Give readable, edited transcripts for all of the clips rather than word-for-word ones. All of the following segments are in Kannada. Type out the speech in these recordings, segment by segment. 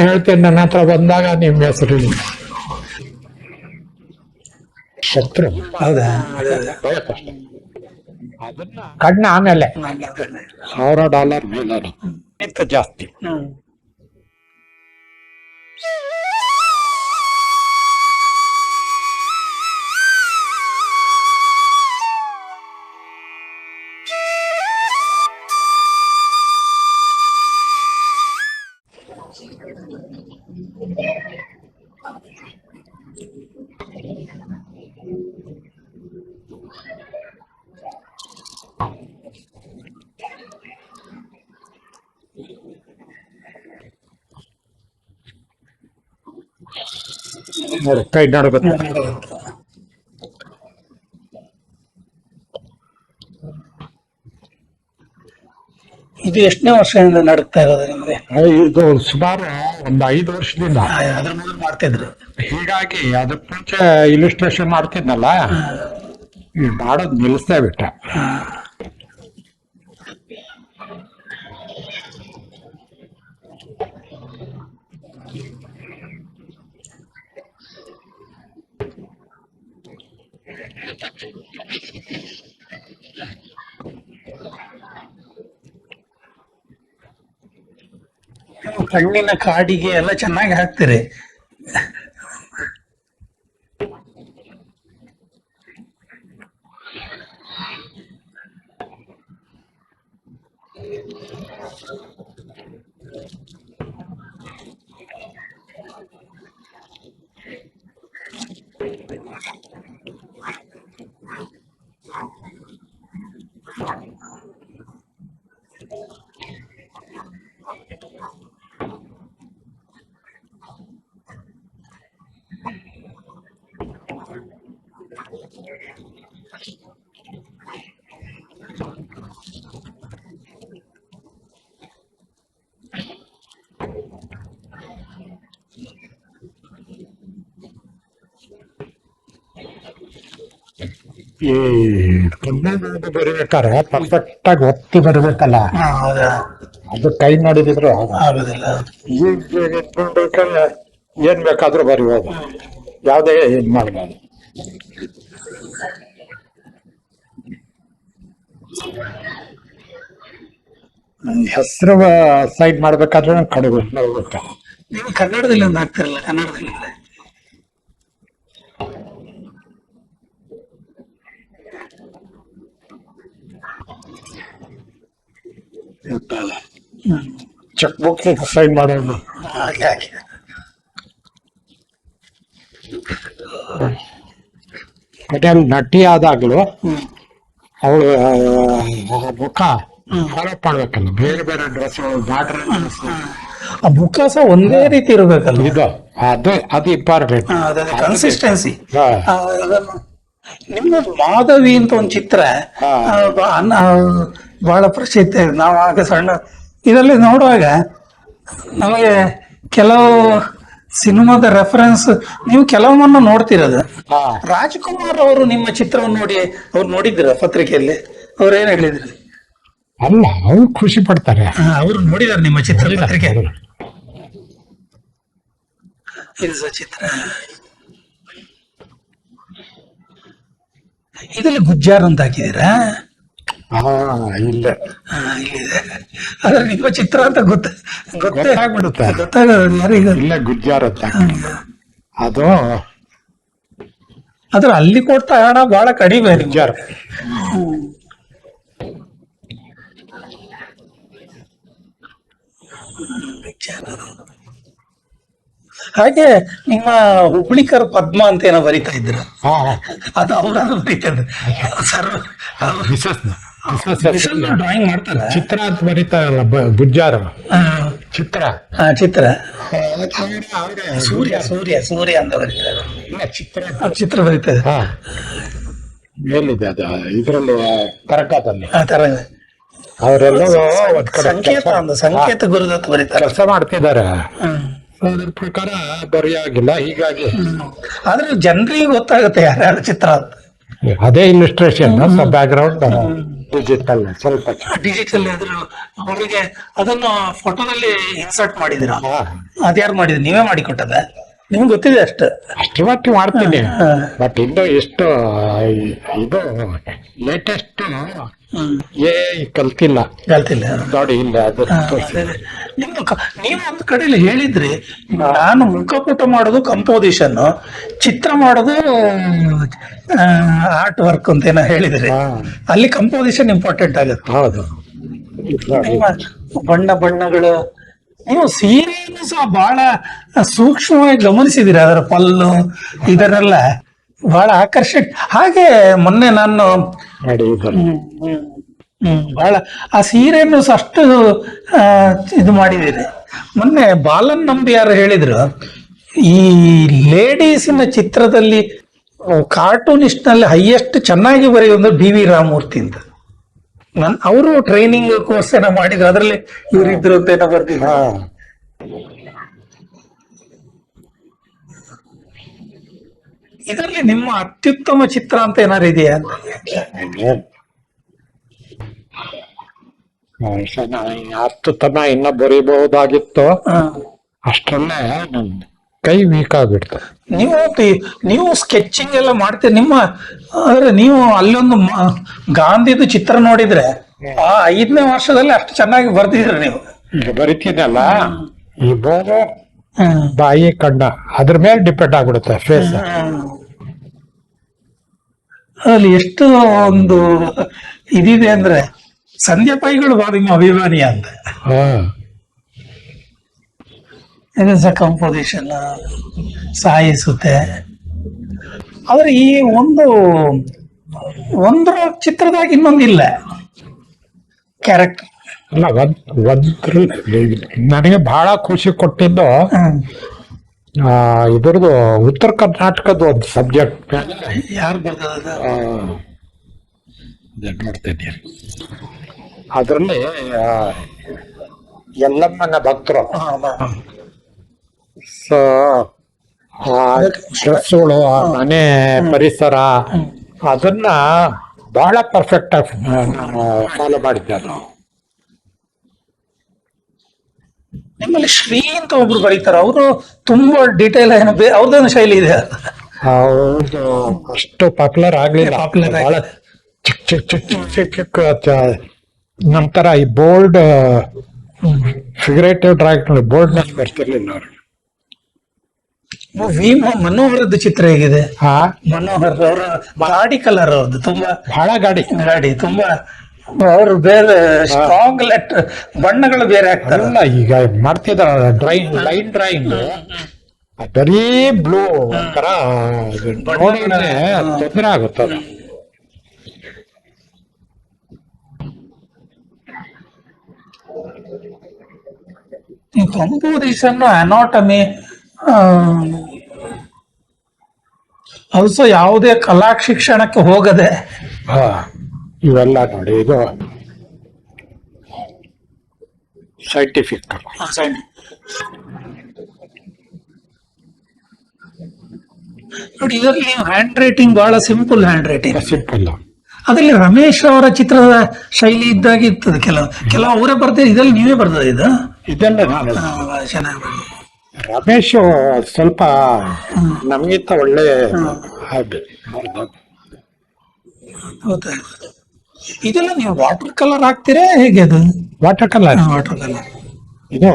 ಹೇಳ್ತೇನೆ, ನನ್ನ ಹತ್ರ ಬಂದಾಗ ನಿಮ್ಮ ಹೆಸರು ಶತ್ರು. ಹೌದಾ? ಕಣ್ಣ ಆಮೇಲೆ $1,000 ಮೇಲೆ ಜಾಸ್ತಿ. ನೋಡಿ, ಕೈ ನಡಬೇಕು. ಇದು ಎಷ್ಟನೇ ವರ್ಷದಿಂದ ನಡಕ್ತಾ ಇರೋದು ನಿಮ್ಗೆ? ಇದು ಸುಮಾರು ಒಂದು 5 ವರ್ಷದಿಂದ. ಅದ್ರ ಮೊದಲು ಮಾಡ್ತಿದ್ರು? ಹೀಗಾಗಿ ಅದಕ್ಕೆ ಮುಂಚೆ ಇಲಿಸ್ಟ್ರೇಷನ್ ಮಾಡ್ತಿದ್ನಲ್ಲ, ಮಾಡೋದು ನಿಲ್ಲಿಸ್ತಾ ಬಿಟ್ಟ. ಕಣ್ಣಿನ ಕಾಡಿಗೆ ಎಲ್ಲ ಚೆನ್ನಾಗಿ ಹಾಕ್ತೀರಿ. ಈ ಕನ್ನಡ ಬರೀಬೇಕಾರೆ ಪರ್ಫೆಕ್ಟ್ ಆಗಿ ಒತ್ತಿ ಬರಬೇಕಲ್ಲ, ಅದು ಕೈ ನೋಡಿದ್ರು ಆಗೋದಿಲ್ಲ. ಈಗ ಬೇಕಾದ್ರೆ ಏನ್ ಬೇಕಾದ್ರೂ ಬರಿಬೋದು, ಯಾವುದೇ ಏನ್ ಮಾಡಬಹುದು. ಹೆಸರು ಸೈಡ್ ಮಾಡ್ಬೇಕಾದ್ರೆ ಕಡುಗು ನೋಡ್ಬೇಕು. ನೀವು ಕನ್ನಡದಲ್ಲಿ ಒಂದು ಹಾಕ್ತಿರಲ್ಲ, ಕನ್ನಡದಲ್ಲಿ ಚೆಕ್ ಬುಕ್ ಸೈನ್ ಮಾಡೋದು. ಹಾಗೆ ಹಾಗೆ ಹೋಟೆಲ್ ನಟಿ ಆದಾಗ್ಲೂ ಅವಳು ಮುಖ ಫಾಲೋಪ್ ಮಾಡ್ಬೇಕಲ್ಲ, ಬೇರೆ ಬೇರೆ ಡ್ರೆಸ್ ಬಾರ್ಡರ್ ಆ ಮುಖ ಸಹ ಒಂದೇ ರೀತಿ ಇರಬೇಕಲ್ಲ. ಇದು ಅದು ಇಂಪಾರ್ಟೆಂಟ್, ಕನ್ಸಿಸ್ಟೆನ್ಸಿ. ನಿಮ್ಮದು ಮಾಧವಿ ಅಂತ ಒಂದು ಚಿತ್ರ ಬಹಳ ಪ್ರಸಿದ್ಧ. ನಾವು ಆಗ ಸಣ್ಣ ಇದರಲ್ಲಿ ನೋಡುವಾಗ ನಮಗೆ ಕೆಲವು ಸಿನಿಮಾದ ರೆಫರೆನ್ಸ್ ನೀವು ಕೆಲವನ್ನ ನೋಡ್ತಿರೋದು. ರಾಜ್ಕುಮಾರ್ ಅವರು ನಿಮ್ಮ ಚಿತ್ರವನ್ನು ನೋಡಿ ಅವ್ರು ನೋಡಿದ್ರ ಪತ್ರಿಕೆಯಲ್ಲಿ? ಅವ್ರು ಏನ್ ಹೇಳಿದ್ರು? ಅಲ್ಲ, ಅವ್ರು ಖುಷಿ ಪಡ್ತಾರೆ. ಅವ್ರು ನೋಡಿದಾರೆ ನಿಮ್ಮ ಚಿತ್ರ ಪತ್ರಿಕೆ? ಇದು ಸಹ ಚಿತ್ರ. ಇದರಲ್ಲಿ ಗುಜ್ಜಾರ್ ಅಂತ ಹಾಕಿದೀರಾ? ಇಲ್ಲ, ಇಲ್ಲಿದೆ. ಆದ್ರೆ ನಿಮ್ಮ ಚಿತ್ರ ಅಂತ ಗೊತ್ತಾಗ್ಬಿಡುತ್ತೆ, ಗೊತ್ತಾಗೋದು ಯಾರಿಗ? ಇಲ್ಲ ಗುಜ್ಜಾರ್ ಅಂತ. ಅದು ಆದ್ರೆ ಅಲ್ಲಿ ಕೊಡ್ತಾ ಹಣ ಬಹಳ ಕಡಿಮೆ ಗುಜ್ಜಾರ್. ಹಾಗೆ ನಿಮ್ಮ ಹುಬ್ಳಿಕರ್ ಪದ್ಮ ಅಂತ ಏನೋ ಬರಿತಾ ಇದ್ರ, ಅದು ಅವ್ರಾದ್ರು ಬರೀತಾ ಇದ್ರು ಸರ್. ಡ್ರಾಯಿಂಗ್ ಮಾಡ್ತಾರ, ಚಿತ್ರ ಅಂತ ಬರೀತಾರಲ್ಲ ಗುಜ್ಜಾರ ಚಿತ್ರ. ಚಿತ್ರ ಸೂರ್ಯ ಸೂರ್ಯ ಸೂರ್ಯ ಅಂತ ಬರೀತಾರೆ. ಚಿತ್ರ ಬರೀತಾರೆ. ಎಲ್ಲಿದೆ ಅದು? ಇದ್ರಲ್ಲಿ ಕರಕಾದಲ್ಲಿ ಆ ತರ ಅವರೆಲ್ಲ ಸಂಕೇತ, ಒಂದು ಸಂಕೇತ ಗುರುದತ್ತ ಬರೀತಾರೆ, ಕೆಲಸ ಮಾಡ್ತಿದ್ದಾರೆ. ಅದ್ರ ಪ್ರಕಾರ ಬರೆಯಾಗಿಲ್ಲ, ಹೀಗಾಗಿ. ಆದ್ರೆ ಜನರಿಗೆ ಗೊತ್ತಾಗುತ್ತೆ ಯಾರ್ಯಾರ ಚಿತ್ರ ಅಂತ. ಅದೇ ಇಲಿಸ್ಟ್ರೇಷನ್ ಬ್ಯಾಕ್ ಗ್ರೌಂಡ್ ಡಿಜಿಟಲ್ ಸ್ವಲ್ಪ ಡಿಜಿಟಲ್ ಆದ್ರೂ ಅವರಿಗೆ ಅದನ್ನು ಫೋಟೋದಲ್ಲಿ ಇನ್ಸರ್ಟ್ ಮಾಡಿದಿರ ಹಾ. ಅದ್ಯಾರು ಮಾಡಿದ್ರಿ, ನೀವೇ ಮಾಡಿಕೊಟ್ಟದ? ನಿಮ್ಗೆ ಗೊತ್ತಿದೆ ಅಷ್ಟು. ಅಷ್ಟು ಮಟ್ಟಿಗೆ ಮಾಡ್ತೀನಿ. ಹಾ. ಬಟ್ ಇನ್ನು ಎಷ್ಟು ಇದು ಲೇಟೆಸ್ಟ್ ಕಲ್ತಿಲ್ಲ ಕಲ್ತಿಲ್ಲ. ನೋಡಿ ಇಲ್ಲ ಅದು ನಿಮ್ದು ನೀವು ಒಂದು ಕಡೆಯಲ್ಲಿ ಹೇಳಿದ್ರಿ, ನಾನು ಮುಖಪುಟ ಮಾಡೋದು ಕಂಪೋಸಿಷನ್, ಚಿತ್ರ ಮಾಡೋದು ಆರ್ಟ್ ವರ್ಕ್ ಅಂತ ಏನೋ ಹೇಳಿದ್ರಿ. ಹಾ. ಅಲ್ಲಿ ಕಂಪೋಸಿಷನ್ ಇಂಪಾರ್ಟೆಂಟ್ ಆಗುತ್ತೆ. ಹೌದು. ನಿಮ್ಮ ಬಣ್ಣ ಬಣ್ಣಗಳು, ನೀವು ಸೀರೆಯನ್ನು ಸಹ ಬಹಳ ಸೂಕ್ಷ್ಮವಾಗಿ ಗಮನಿಸಿದಿರಿ, ಅದರ ಪಲ್ಲು ಇದನ್ನೆಲ್ಲ ಬಹಳ ಆಕರ್ಷಕ. ಹಾಗೆ ಮೊನ್ನೆ ನಾನು ನೋಡಿ ಇದನ್ನು. ಬಹಳ ಆ ಸೀರೆಯನ್ನು ಸಹ ಅಷ್ಟು ಇದು ಮಾಡಿದ್ದೀರಿ. ಮೊನ್ನೆ ಬಾಲನ್ ನಂಬಿಯಾರ್ ಹೇಳಿದ್ರು, ಈ ಲೇಡೀಸಿನ ಚಿತ್ರದಲ್ಲಿ ಕಾರ್ಟೂನಿಸ್ಟ್ ನಲ್ಲಿ ಹೈಯೆಸ್ಟ್ ಚೆನ್ನಾಗಿ ಬರೆಯೋದು ಡಿ.ವಿ. ರಾಮಮೂರ್ತಿ ಅಂತ. ಅವರು ಟ್ರೈನಿಂಗ್ ಕೋರ್ಸ್ ಏನೋ ಮಾಡಿದ್ರು, ಅದರಲ್ಲಿ ಇವರಿದ್ರು ಅಂತ ಏನೋ ಬರ್ದಿದ್ರು. ಹಾ. ಇದರಲ್ಲಿ ನಿಮ್ಮ ಅತ್ಯುತ್ತಮ ಚಿತ್ರ ಅಂತ ಏನಾರು ಇದೆಯಾ ಅಂತ? ಅತ್ಯುತ್ತಮ ಇನ್ನ ಬರೀಬಹುದಾಗಿತ್ತು, ಹ. ಅಷ್ಟರಲ್ಲೇ ನನ್ ಕೈ ವೀಕ್ ಆಗ್ಬಿಡ್ತು. ನೀವು ಸ್ಕೆಚಿಂಗ್ ಎಲ್ಲ ಮಾಡ್ತೀರಿ. ನಿಮ್ಮ ಆದ್ರೆ ನೀವು ಅಲ್ಲೊಂದು ಗಾಂಧಿದು ಚಿತ್ರ ನೋಡಿದ್ರೆ ಆ 5ನೇ ವರ್ಷದಲ್ಲಿ ಅಷ್ಟು ಚೆನ್ನಾಗಿ ಬರ್ದಿದ್ರಿ ನೀವು. ಈಗ ಬರಿತೀನಲ್ಲ, ಈ ಬೋರು ಬಾಯಿ ಕಣ್ಣ ಅದ್ರ ಮೇಲೆ ಡಿಪೆಂಡ್ ಆಗ್ಬಿಡುತ್ತೆ ಫೇಸ್. ಅಲ್ಲಿ ಎಷ್ಟು ಒಂದು ಇದಿದೆ ಅಂದ್ರೆ, ಸಂಧ್ಯಾ ಪೈಗಳು ಬಾ ನಿಮ್ಮ ಅಭಿಮಾನಿಯ ಅಂತ. ಇದು ಸಹ ಕಂಪೋಸಿಷನ್ ಸಾಯಿಸುತ್ತೆ. ಆದ್ರೆ ಈ ಒಂದು ಚಿತ್ರದಾಗ ಇನ್ನೊಂದಿಲ್ಲ ಕ್ಯಾರೆಕ್ಟರ್. ಅಲ್ಲ ನನಗೆ ಬಹಳ ಖುಷಿ ಕೊಟ್ಟಿದ್ದು ಇದ್ರದ್ದು ಉತ್ತರ ಕರ್ನಾಟಕದ ಒಂದು ಸಬ್ಜೆಕ್ಟ್ ಯಾರು ಬರ್ತದ ನೋಡ್ತೇನೆ. ಅದರಲ್ಲಿ ಎಲ್ಲಮ್ಮನ ಭಕ್ತರು, ಸೊ ಡ್ರೆಸ್ಗಳು, ಮನೆ ಪರಿಸರ, ಅದನ್ನ ಬಹಳ ಪರ್ಫೆಕ್ಟ್ ಆಗಿ ಫಾಲೋ ಮಾಡಿದ್ದೆ. ಅದು ನಿಮ್ಮಲ್ಲಿ ಶ್ರೀ ಅಂತ ಒಬ್ರು ಬರೀತಾರ, ಅವರು ತುಂಬಾ ಡೀಟೇಲ್ ಏನೋ ಅವ್ರದ್ದೊಂದು ಶೈಲಿ ಇದೆ. ಹೌದು, ಅಷ್ಟು ಪಾಪ್ಯುಲರ್ ಆಗ್ಲಿಲ್ಲ. Popular ಬಹಳ ಚಿಕ್ಕ ಚಿಕ್ಕ ಚಿಕ್ಕ ಚಿಕ್ಕ ಚಿಕ್ಕ ನಂತರ ಈ ಬೋಲ್ಡ್ ಫಿಗರೇಟಿವ್ ಡ್ರಾಯಿಂಗ್ ಬೋಲ್ಡ್ನೆಸ್ ಬರ್ತಿರ್ಲಿಲ್ಲ ಅವರು. ಮನೋಹರದ್ದು ಚಿತ್ರ ಹೇಗಿದೆ? ಹಾ, ಮನೋಹರ್ ಅವರ ಗಾಡಿ ಕಲರ್ ಅವ್ರದ್ದು ತುಂಬಾ ಬಹಳ ಗಾಡಿ ತುಂಬಾ, ಅವರು ಬೇರೆ ಸ್ಟ್ರಾಂಗ್ ಬಣ್ಣಗಳು ಬೇರೆ ಆಗ್ತಾರೆ. ಅಲ್ಲ, ಈಗ ಮಾಡ್ತಿದಾರ ಲೈನ್ ಡ್ರಾಯಿಂಗ್ ಬರೀ ಬ್ಲೂ ಒಂಥರ ನೋಡಿದ್ರೆ ತೊಂದರೆ ಆಗುತ್ತದೆ. ಕಂಪೋಸಿಷನ್, ಅನಾಟಮಿ, ಆಲ್ಸೋ ಯಾವುದೇ ಕಲಾ ಶಿಕ್ಷಣಕ್ಕೆ ಹೋಗದೆ ಇವೆಲ್ಲ ನೋಡಿ, ಇದು ಸೈಂಟಿಫಿಕ್. ನೋಡಿ, ಇದರಲ್ಲಿ ನೀವು ಹ್ಯಾಂಡ್ ರೈಟಿಂಗ್ ಬಹಳ ಸಿಂಪಲ್ ಹ್ಯಾಂಡ್ ರೈಟಿಂಗ್. ಸಿಂಪಲ್. ಅದರಲ್ಲಿ ರಮೇಶ್ ಅವರ ಚಿತ್ರದ ಶೈಲಿ ಇದ್ದಾಗಿ ಇರ್ತದೆ. ಕೆಲವು ಅವರೇ ಬರ್ತಾರೆ, ಇದರಲ್ಲಿ ನೀವೇ ಬರ್ತದೆ ಇದು. ಇದೆಲ್ಲ ನಾನು ಚೆನ್ನಾಗಿ ಬರ್ತದೆ. ರಮೇಶ್ ಸ್ವಲ್ಪ ನಮ್ಗಿಂತ ಒಳ್ಳೆ ಇದೆಲ್ಲ ನೀವು ವಾಟರ್ ಕಲರ್ ಹಾಕ್ತೀರಾ ಹೇಗೆ? ಅದು ವಾಟರ್ ಕಲರ್. ವಾಟರ್ ಕಲರ್ ಇದು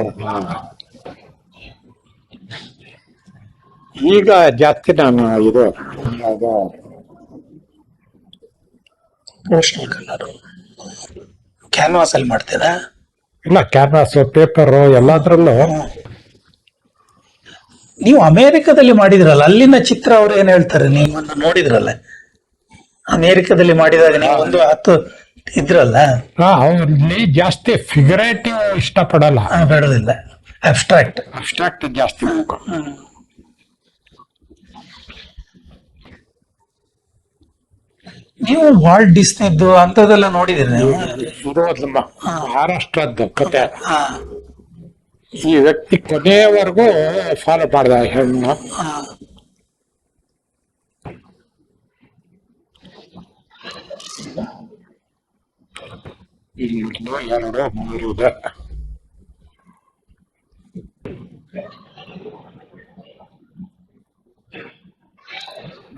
ಈಗ ಜಾಸ್ತಿ ನಾನು ಇದು ಪೋಸ್ಟಲ್ ಕಲರ್ ಕ್ಯಾನ್ವಾಸ್ ಅಲ್ಲಿ ಮಾಡ್ತೀರಾ? ಇಲ್ಲ, ಕ್ಯಾನ್ವಾಸ್, ಪೇಪರು ಎಲ್ಲದ್ರಲ್ಲೂ. ನೀವು ಅಮೇರಿಕದಲ್ಲಿ ಮಾಡಿದ್ರಲ್ಲ, ಅಲ್ಲಿನ ಚಿತ್ರ ಅವ್ರು ಏನ್ ಹೇಳ್ತಾರೆ? ನಿಮ್ಮನ್ನು ನೋಡಿದ್ರಲ್ಲ ಅಮೇರಿಕದಲ್ಲಿ ಮಾಡಿದಾಗ, ನೀವು 10 ಇದ್ರಲ್ಲ. ಅವ್ರಲ್ಲಿ ಜಾಸ್ತಿ ಫಿಗರೇಟಿವ್ ಇಷ್ಟಪಡಲ್ಲ, ಬೇಡದಿಲ್ಲ, ಅಬ್ಸ್ಟ್ರಾಕ್ಟ್ ಜಾಸ್ತಿ. ನೀವು ವಾಲ್ಟ್ ಡಿಸ್ನಿದ್ದು ಅಂತದೆಲ್ಲ ನೋಡಿದಿರಿ ನೀವು? ಇದು ನಮ್ಮ ಮಹಾರಾಷ್ಟ್ರದ್ದು ಕತೆ. ಈ ವ್ಯಕ್ತಿ ಕೊನೆಯವರೆಗೂ ಫಾಲೋ ಮಾಡಿದ ಹೆಣ್ಣು. ಇಲ್ಲಿ 1, 2, 3 ಇದೆ.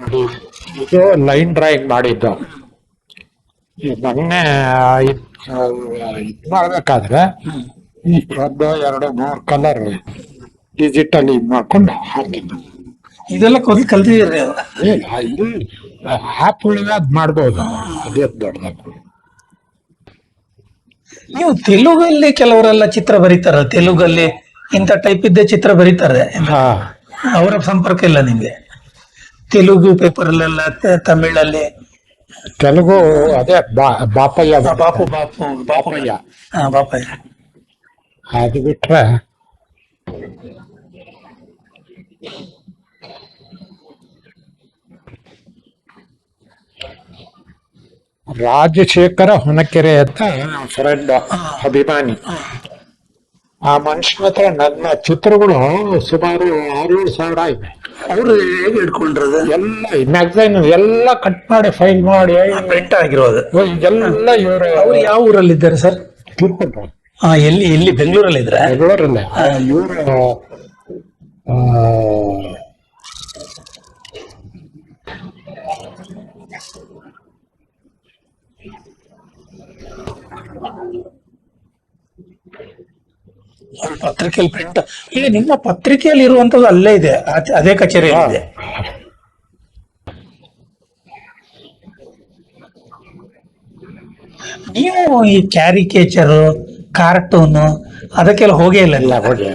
ನೋಡಿ, ಇದು ಲೈನ್ ಡ್ರಾಯಿಂಗ್ ಮಾಡಿದ್ದು. ಈ ಮೊನ್ನೆ ಇದ್ ಮಾಡ್ಬೇಕಾದ್ರೆ ಈ 1, 2, 3 ಕಲರ್ ಡಿಜಿಟಲ್ ಇದ್ ಮಾಡ್ಕೊಂಡು ಹಾಕಿದ್ದು. ಇದೆಲ್ಲ ಕಲ್ತಿದ್ದೀರಿ ಅದು? ಇಲ್ಲಿ ಆ್ಯಪ್ ಒಳಗೆ ಅದ್ ಮಾಡ್ಬೋದು. ಅದೇ ದೊಡ್ಡದಾಗ್ತದೆ. ನೀವು ತೆಲುಗಲ್ಲಿ ಕೆಲವರೆಲ್ಲ ಚಿತ್ರ ಬರೀತಾರ, ತೆಲುಗಲ್ಲಿ ಇಂಥ ಟೈಪ್ ಇದ್ದ ಚಿತ್ರ ಬರೀತಾರೆ. ಹಾ, ಅವರ ಸಂಪರ್ಕ ಇಲ್ಲ ನಿಮ್ಗೆ? ತೆಲುಗು ಪೇಪರ್ ಅಲ್ಲೆಲ್ಲ, ತಮಿಳಲ್ಲಿ ತೆಲುಗು ಅದೇ ಬಾಪಯ್ಯ ಬಾಪು ಬಾಪಯ್ಯ ಬಾಪಯ್ಯ. ಅದು ಬಿಟ್ರೆ ರಾಜಶೇಖರ ಹೊನಕೆರೆ ಅಂತ ಫ್ರೆಂಡ್, ಅಭಿಮಾನಿ. ಆ ಮನುಷ್ಯನ ಹತ್ರ ನನ್ನ ಚಿತ್ರಗಳು ಸುಮಾರು 6-7 ಸಾವಿರ ಇದೆ. ಅವರು ಹೇಗೆ ಇಟ್ಕೊಂಡ್ರದು? ಎಲ್ಲ ಮ್ಯಾಗಝೈನ್ ಎಲ್ಲ ಕಟ್ ಮಾಡಿ ಫೈಲ್ ಮಾಡಿ ಪ್ರಿಂಟ್ ಆಗಿರೋದು ಎಲ್ಲ ಇವರು. ಅವ್ರು ಯಾವ ಊರಲ್ಲಿ ಇದ್ದಾರೆ ಸರ್? ತಿಳ್ಕೊಂಡು ಎಲ್ಲಿ ಬೆಂಗಳೂರಲ್ಲಿ ಇದ್ರೆ? ಬೆಂಗಳೂರಲ್ಲೇ. ಇವರು ಪತ್ರಿಕೆಯಲ್ಲಿ ಪ್ರಿಂಟ್. ಈಗ ನಿಮ್ಮ ಪತ್ರಿಕೆಯಲ್ಲಿ ಇರುವಂತದ್ದು ಅಲ್ಲೇ ಇದೆ, ಅದೇ ಕಚೇರಿಯಲ್ಲಿ ಇದೆ. ನೀವು ಈ ಕ್ಯಾರಿಕೇಚರ್, ಕಾರ್ಟೂನು ಅದಕ್ಕೆಲ್ಲ ಹೋಗೇ ಇಲ್ಲ? ಹೋಗಿ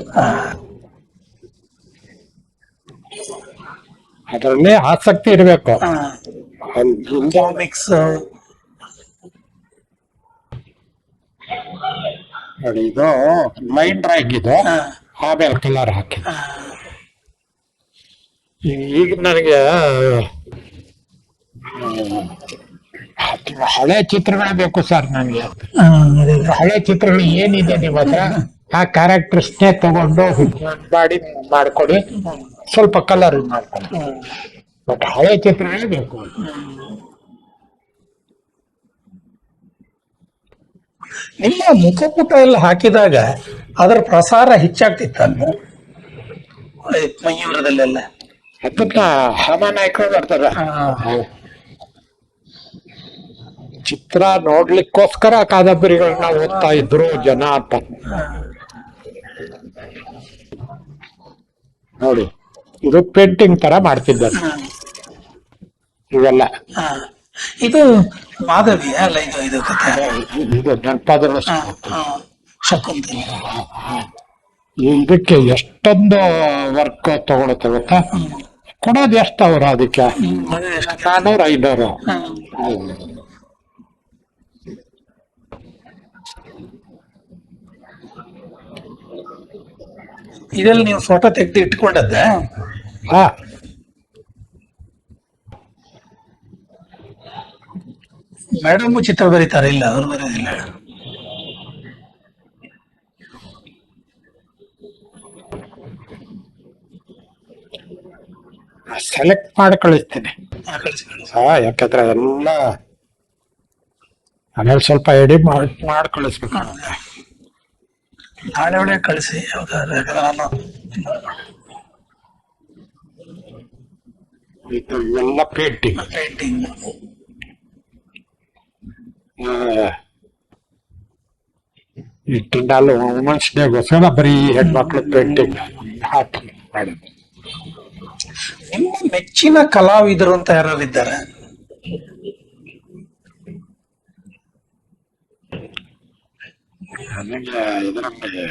ಅದರಲ್ಲೇ ಆಸಕ್ತಿ ಇರಬೇಕು. ಕಾಮಿಕ್ಸ್ ನೋಡಿ, ಇದು ಲೈನ್ ಡ್ರಾಯಿಂಗ್ ಇದು, ಆಮೇಲೆ ಕಲರ್ ಹಾಕಿ. ಈಗ ನನಗೆ ಹಳೆ ಚಿತ್ರಗಳೇ ಬೇಕು ಸರ್. ನನಗೆ ಹಳೆ ಚಿತ್ರಗಳು ಏನಿದೆ ನಿಮ್ಮ ಹತ್ರ, ಆ ಕ್ಯಾರೆಕ್ಟರ್ಸ್ನೇ ತಗೊಂಡು ಮಾಡಿ ಮಾಡ್ಕೊಡಿ, ಸ್ವಲ್ಪ ಕಲರ್ ಮಾಡ್ಕೊಡಿ. ಬಟ್ ಹಳೆ ಚಿತ್ರಗಳೇ ಬೇಕು. ನಿಮ್ಮ ಮುಖಪುಟ ಎಲ್ಲ ಹಾಕಿದಾಗ ಅದರ ಪ್ರಸಾರ ಹೆಚ್ಚಾಗ್ತಿತ್ತಲ್ಲ ಮಯೂರದಲ್ಲೆಲ್ಲ? ಅದನ್ನ ಹಮಾನಾಯಕರು ಬರ್ತಾರ. ಚಿತ್ರ ನೋಡ್ಲಿಕ್ಕೋಸ್ಕರ ಕಾದಂಬರಿಗಳನ್ನ ಓದ್ತಾ ಇದ್ರು ಜನ ಅಂತ. ನೋಡಿ, ಇದು ಪೇಂಟಿಂಗ್ ತರ ಮಾಡ್ತಿದ್ದಾರೆ ಇವೆಲ್ಲ. ಇದು ಮಾಧವಿ ಅಲ್ಲ? ಇದು ಕಥೆ, ಇದು ನೆನಪಾದ್ರೆ ಶಕುಂತಲೆ. ಇದಕ್ಕೆ ಎಷ್ಟೊಂದು ವರ್ಕ್ ತಗೊಳುತ್ತೆ ಗೊತ್ತಾ? ಕೊಡೋದು ಎಷ್ಟು ಅವ್ರು ಅದಕ್ಕೆ? 400-500. ಇದರಲ್ಲಿ ನೀವು ಫೋಟೋ ತೆಗೆದು ಇಟ್ಕೊಂಡದ್ದ? ಹಾ, ಮೇಡಮ್ ಚಿತ್ರ ಬರೀತಾರೆ? ಇಲ್ಲ, ಅವ್ರು ಬರೋದಿಲ್ಲ. ಸೆಲೆಕ್ಟ್ ಮಾಡಿ ಕಳಿಸ್ತೇನೆ. ಯಾಕಂದ್ರೆ ಎಲ್ಲ ಆಮೇಲೆ ಸ್ವಲ್ಪ ಎಡಿ ಮಾಡಿ ಕಳಿಸ್ಬೇಕು. ನಾಳೆ ಒಳಗೆ ಕಳಿಸಿ ಯಾವ್ದಾದ್ರು. ನಾನು ಎಲ್ಲ ಪೇಂಟಿಂಗ್ ಇಟ್ಟಿಂಡಲ್ಲಿ ವುಮೆನ್ಸ್ ಡೇಗೋಸ್ಕರ ಬರೀ ಹೆಣ್ಮಕ್ಳು ಪೇಂಟಿಂಗ್ ಹಾಕಿ ಮಾಡಿದ್ರು. ನಿಮ್ಮ ಮೆಚ್ಚಿನ ಕಲಾವಿದರು ಅಂತ ಯಾರು ಇದ್ದಾರೆ? ನನಗೆ ಇದರಲ್ಲಿ